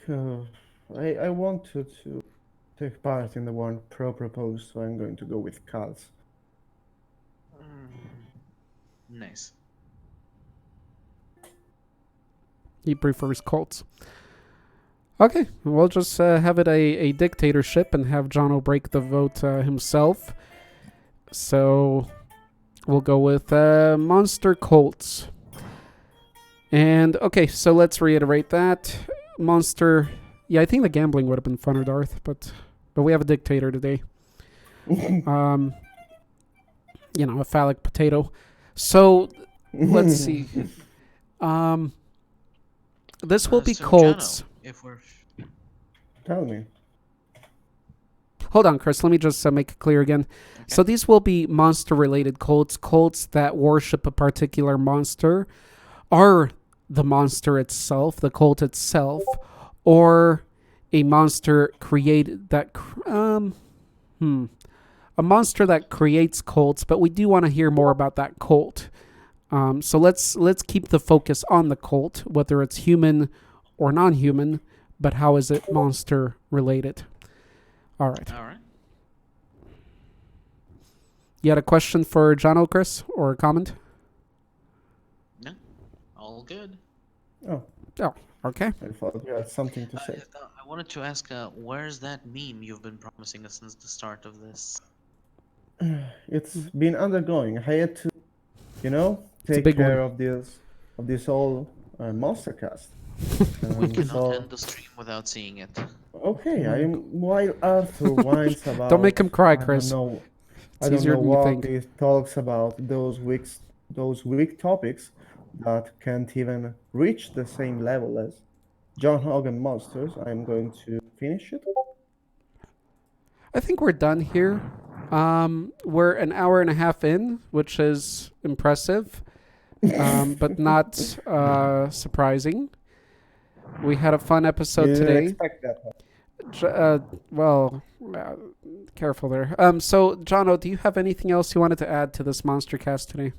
I wanted to take part in the one proposed, so I'm going to go with Kaz. Nice. He prefers Colts. Okay, we'll just have it a dictatorship and have Johno break the vote himself. So we'll go with Monster Colts. And okay, so let's reiterate that. Monster, yeah, I think the gambling would have been funner, Darth, but we have a dictator today. A phallic potato. So let's see. This will be So, Colts. Johno, if we're Tell me. Hold on, Chris. Let me just make it clear again. Okay. So these will be monster-related cults. Cults that worship a particular monster, are the monster itself, the cult itself, or a monster created that a monster that creates cults. But we do want to hear more about that cult. So let's keep the focus on the cult, whether it's human or non-human. But how is it monster related? All right. all right. You had a question for Johno, Chris, or a comment? No, all good. Oh, Oh, okay. I thought you had something to say. I wanted to ask, where's that meme you've been promising us since the start of this? It's been undergoing. I had to, a take big care one. of this whole Monstercast. We cannot So, end the stream without seeing it. okay, while Arthur whines about, Don't make him cry, I don't Chris. know, It's I don't easier know than you what think. he talks about those weak topics that can't even reach the same level as Haughm Monsters. I'm going to finish it. I think we're done here. We're an hour and a half in, which is impressive, but not surprising. We had a fun episode Didn't today. expect that. Careful there. So, Johno, do you have anything else you wanted to add to this Monstercast today?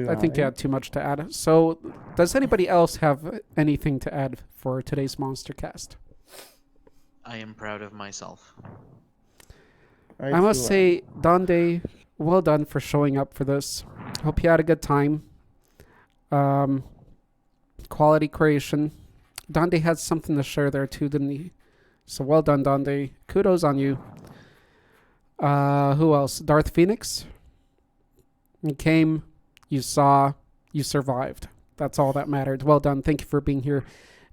I think you had too much to add. So, does anybody else have anything to add for today's Monstercast? I am proud of myself. I must say, Donde, well done for showing up for this. Hope you had a good time. Quality creation. Donde had something to share there too, didn't he? So well done, Donde. Kudos on you. Who else? Darth Phoenix. You came, you saw, you survived. That's all that mattered. Well done. Thank you for being here.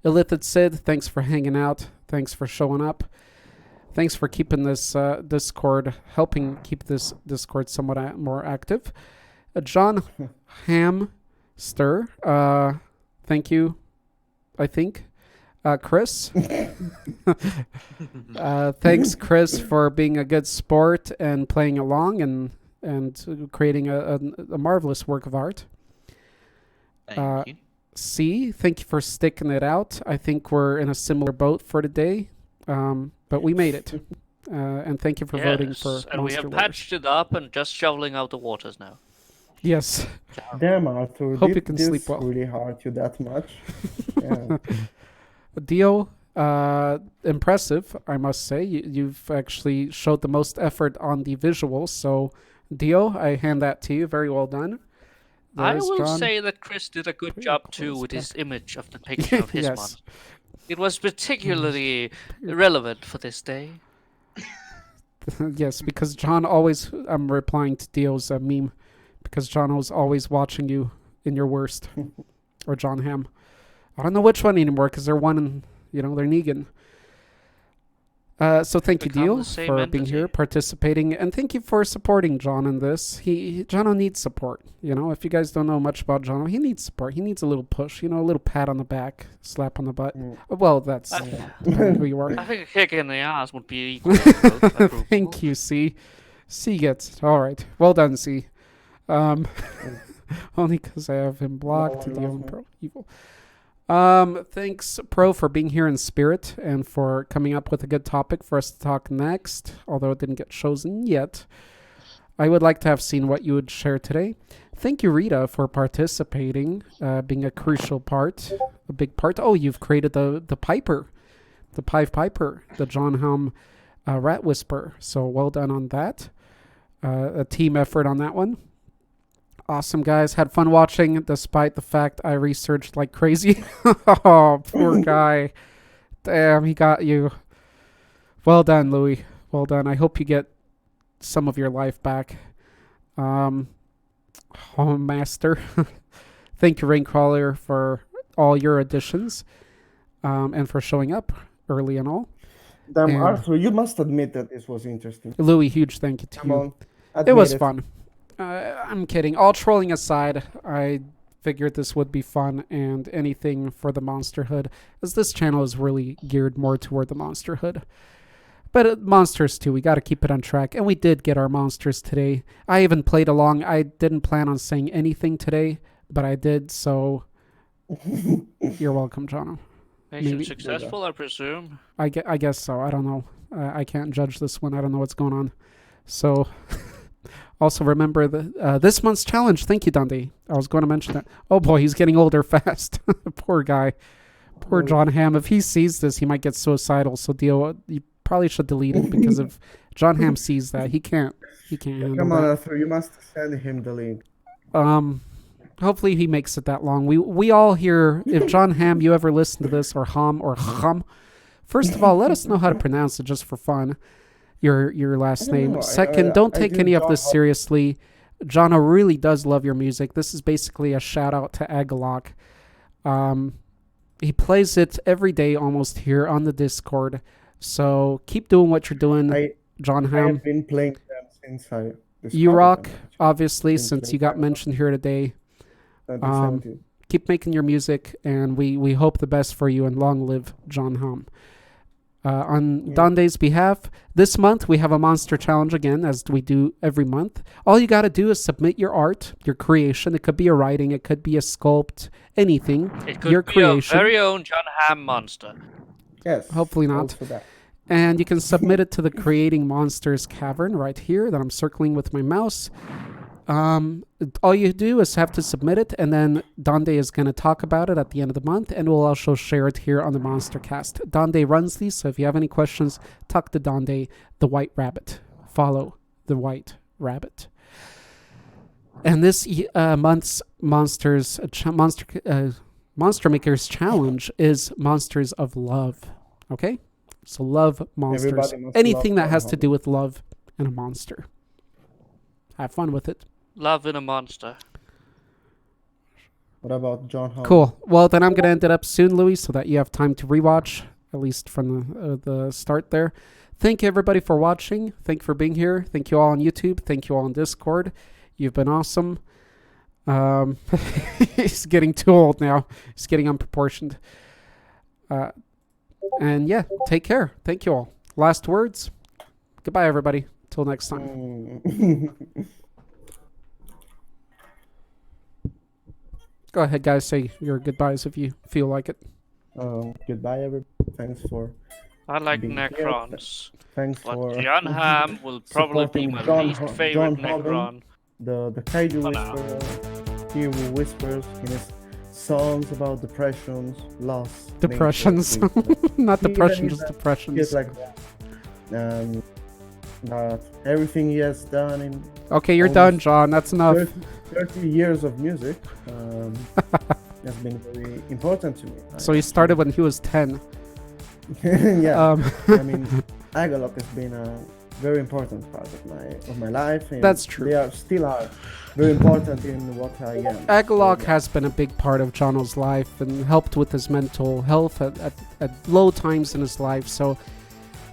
Illithid Sid, thanks for hanging out. Thanks for showing up. Thanks for keeping this Discord, helping keep this Discord somewhat more active. John Hamster, thank you, I think. Chris. Thanks, Chris, for being a good sport and playing along and creating a marvelous work of art. Thank you. C, thank you for sticking it out. I think we're in a similar boat for today, but we made it. And thank you for voting for and we Monster have Wars. patched it up and just shoveling out the waters now. Yes. Damn, Arthur, Hope you did can this sleep well. really hurt you that much? Yeah. Dio, impressive, I must say. You've actually showed the most effort on the visuals. So, Dio, I hand that to you. Very well done. I There's will John. say that Chris did a good Pretty job too close with his back. image of depiction of his Yes. monster. It was particularly relevant for this day. Yes, because John always. I'm replying to Dio's meme because John was always watching you in your worst. Or John Hamm. I don't know which one anymore because they're one, they're Negan. So thank you, Become Dio, the same for being entity. here, participating, and thank you for supporting John in this. Jono needs support. If you guys don't know much about Jono, he needs support. He needs a little push. A little pat on the back, slap on the butt. Well, that's depending who you are. I think a kick in the ass would be equally appropriate. Thank you, C. C gets it. All right. Well done, C. Only because I have him blocked. No, I Dio love and him. Pro evil. Thanks, Pro, for being here in spirit and for coming up with a good topic for us to talk next, although it didn't get chosen yet. I would like to have seen what you would share today. Thank you, Rita, for participating, being a crucial part, a big part. Oh, you've created the Piper, the Pive Piper, the John Hamm Rat Whisperer. So well done on that. A team effort on that one. Awesome, guys. Had fun watching, despite the fact I researched like crazy. Oh, poor guy. Damn, he got you. Well done, Louis. Well done. I hope you get some of your life back. Home Master. Thank you, Raincrawler, for all your additions and for showing up early and all. Damn, And- Arthur, you must admit that this was interesting. Louis, huge thank you to Come you. on. It admit was fun. I'm kidding. All trolling aside, I figured this would be fun and anything for the Monsterhood, as this channel is really geared more toward the Monsterhood. But monsters too, we got to keep it on track. And we did get our monsters today. I even played along. I didn't plan on saying anything today, but I did, so you're welcome, Jono. Mission Maybe- successful, I presume. I guess so. I don't know. I can't judge this one. I don't know what's going on. So, also remember this month's challenge. Thank you, Dundee. I was going to mention that. Oh boy, he's getting older fast. Poor guy. Poor John Hamm. If he sees this, he might get suicidal. So, Dio, you probably should delete it because if John Hamm sees that, he can't handle Come on, that. Arthur, you must send him the link. Hopefully he makes it that long. We all here, if John Hamm, you ever listen to this, or Haughm, first of all, let us know how to pronounce it just for fun. Your last I don't name. know. Second, I don't take do any of John this Haughm. seriously. Jono really does love your music. This is basically a shout out to Agalok. He plays it every day almost here on the Discord. So keep doing what you're doing, John I Hamm. have been playing them since I discovered You rock, them, actually, obviously, Since since they you got came out. mentioned here today. 2017. Keep making your music, and we hope the best for you, and long live John Hamm. On Yeah. Dande's behalf, this month we have a monster challenge again, as we do every month. All you got to do is submit your art, your creation. It could be a writing, it could be a sculpt, anything. It could Your be creation. our very own John Hamm monster. Yes. Hopefully not. also that. And you can submit it to the Creating Monsters cavern right here that I'm circling with my mouse. All you do is have to submit it, and then Dande is going to talk about it at the end of the month, and we'll also share it here on the Monstercast. Dande runs these, so if you have any questions, talk to Dande, the White Rabbit. Follow the White Rabbit. And this month's Monster Makers Challenge is Monsters of Love. Okay? So love monsters. Everybody must Anything love that has to John do with love and a monster. Have fun with it. Love in a monster. What about John Hamm? Cool. Well, then I'm going to end it up soon, Louis, so that you have time to rewatch, at least from the start there. Thank you, everybody, for watching. Thank you for being here. Thank you all on YouTube. Thank you all on Discord. You've been awesome. He's getting too old now. He's getting unproportioned. And yeah, take care. Thank you all. Last words. Goodbye, everybody. Till next time. Go ahead, guys. Say your goodbyes if you feel like it. Goodbye, everybody. Thanks for I like being here. Necrons. Thanks But for John Hamm will probably be supporting my John least Ho- favorite John Haughm. Necron. the Kaiju For now. Whisperer. He who whispers in his songs about depressions, loss, Depressions. nature, things Not He depression, even just is depressions. like that. But everything he has done in Okay, you're almost done, John. That's enough. 30 years of music has been very important to me. So he started when he was 10. Yeah, Um, I mean, Agalok has been a very important part of my life. And That's true. They are still are very important in what I am. Agalok So, has been a big part of Jono's life and helped with his mental health at low times in his life. So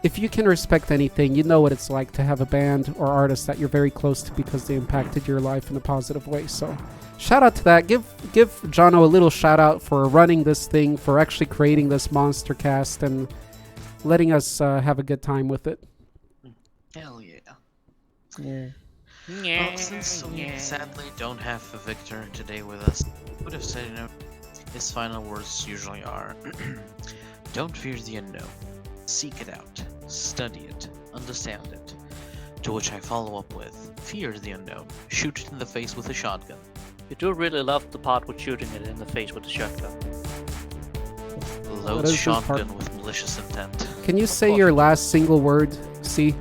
if you can respect anything, you know what it's like to have a band or artist that you're very close to because they impacted your life in a positive way. So shout out to that. Give Jono a little shout out for running this thing, for actually creating this Monstercast and letting us have a good time with it. Hell yeah. yeah. Well, since we sadly don't have Victor today with us, I would have said, his final words usually are, don't fear the unknown. Seek it out. Study it. Understand it. To which I follow up with, fear the unknown. Shoot it in the face with a shotgun. You do really love the part with shooting it in the face with the shotgun. What Loads is this part? shotgun with malicious intent. Can you say your last single word, C?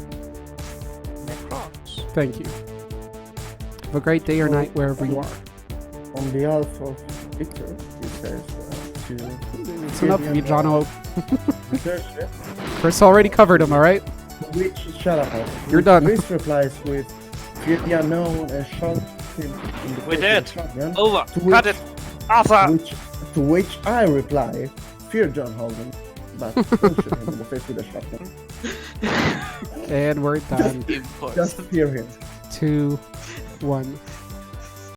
Necrons. Thank you. Have a great day or night wherever you are. On behalf of Victor, he says It's enough of you, Jono. Church, Chris already covered him, alright? which shut up. You're done. Chris replies with fear the unknown and shot him in the We face did. with a shotgun. Over. To Cut which- it. Arthur. To which I reply, fear John Haughm, but don't shoot him in the face with a shotgun. And we're done. Important. Just fear him. 2, 1.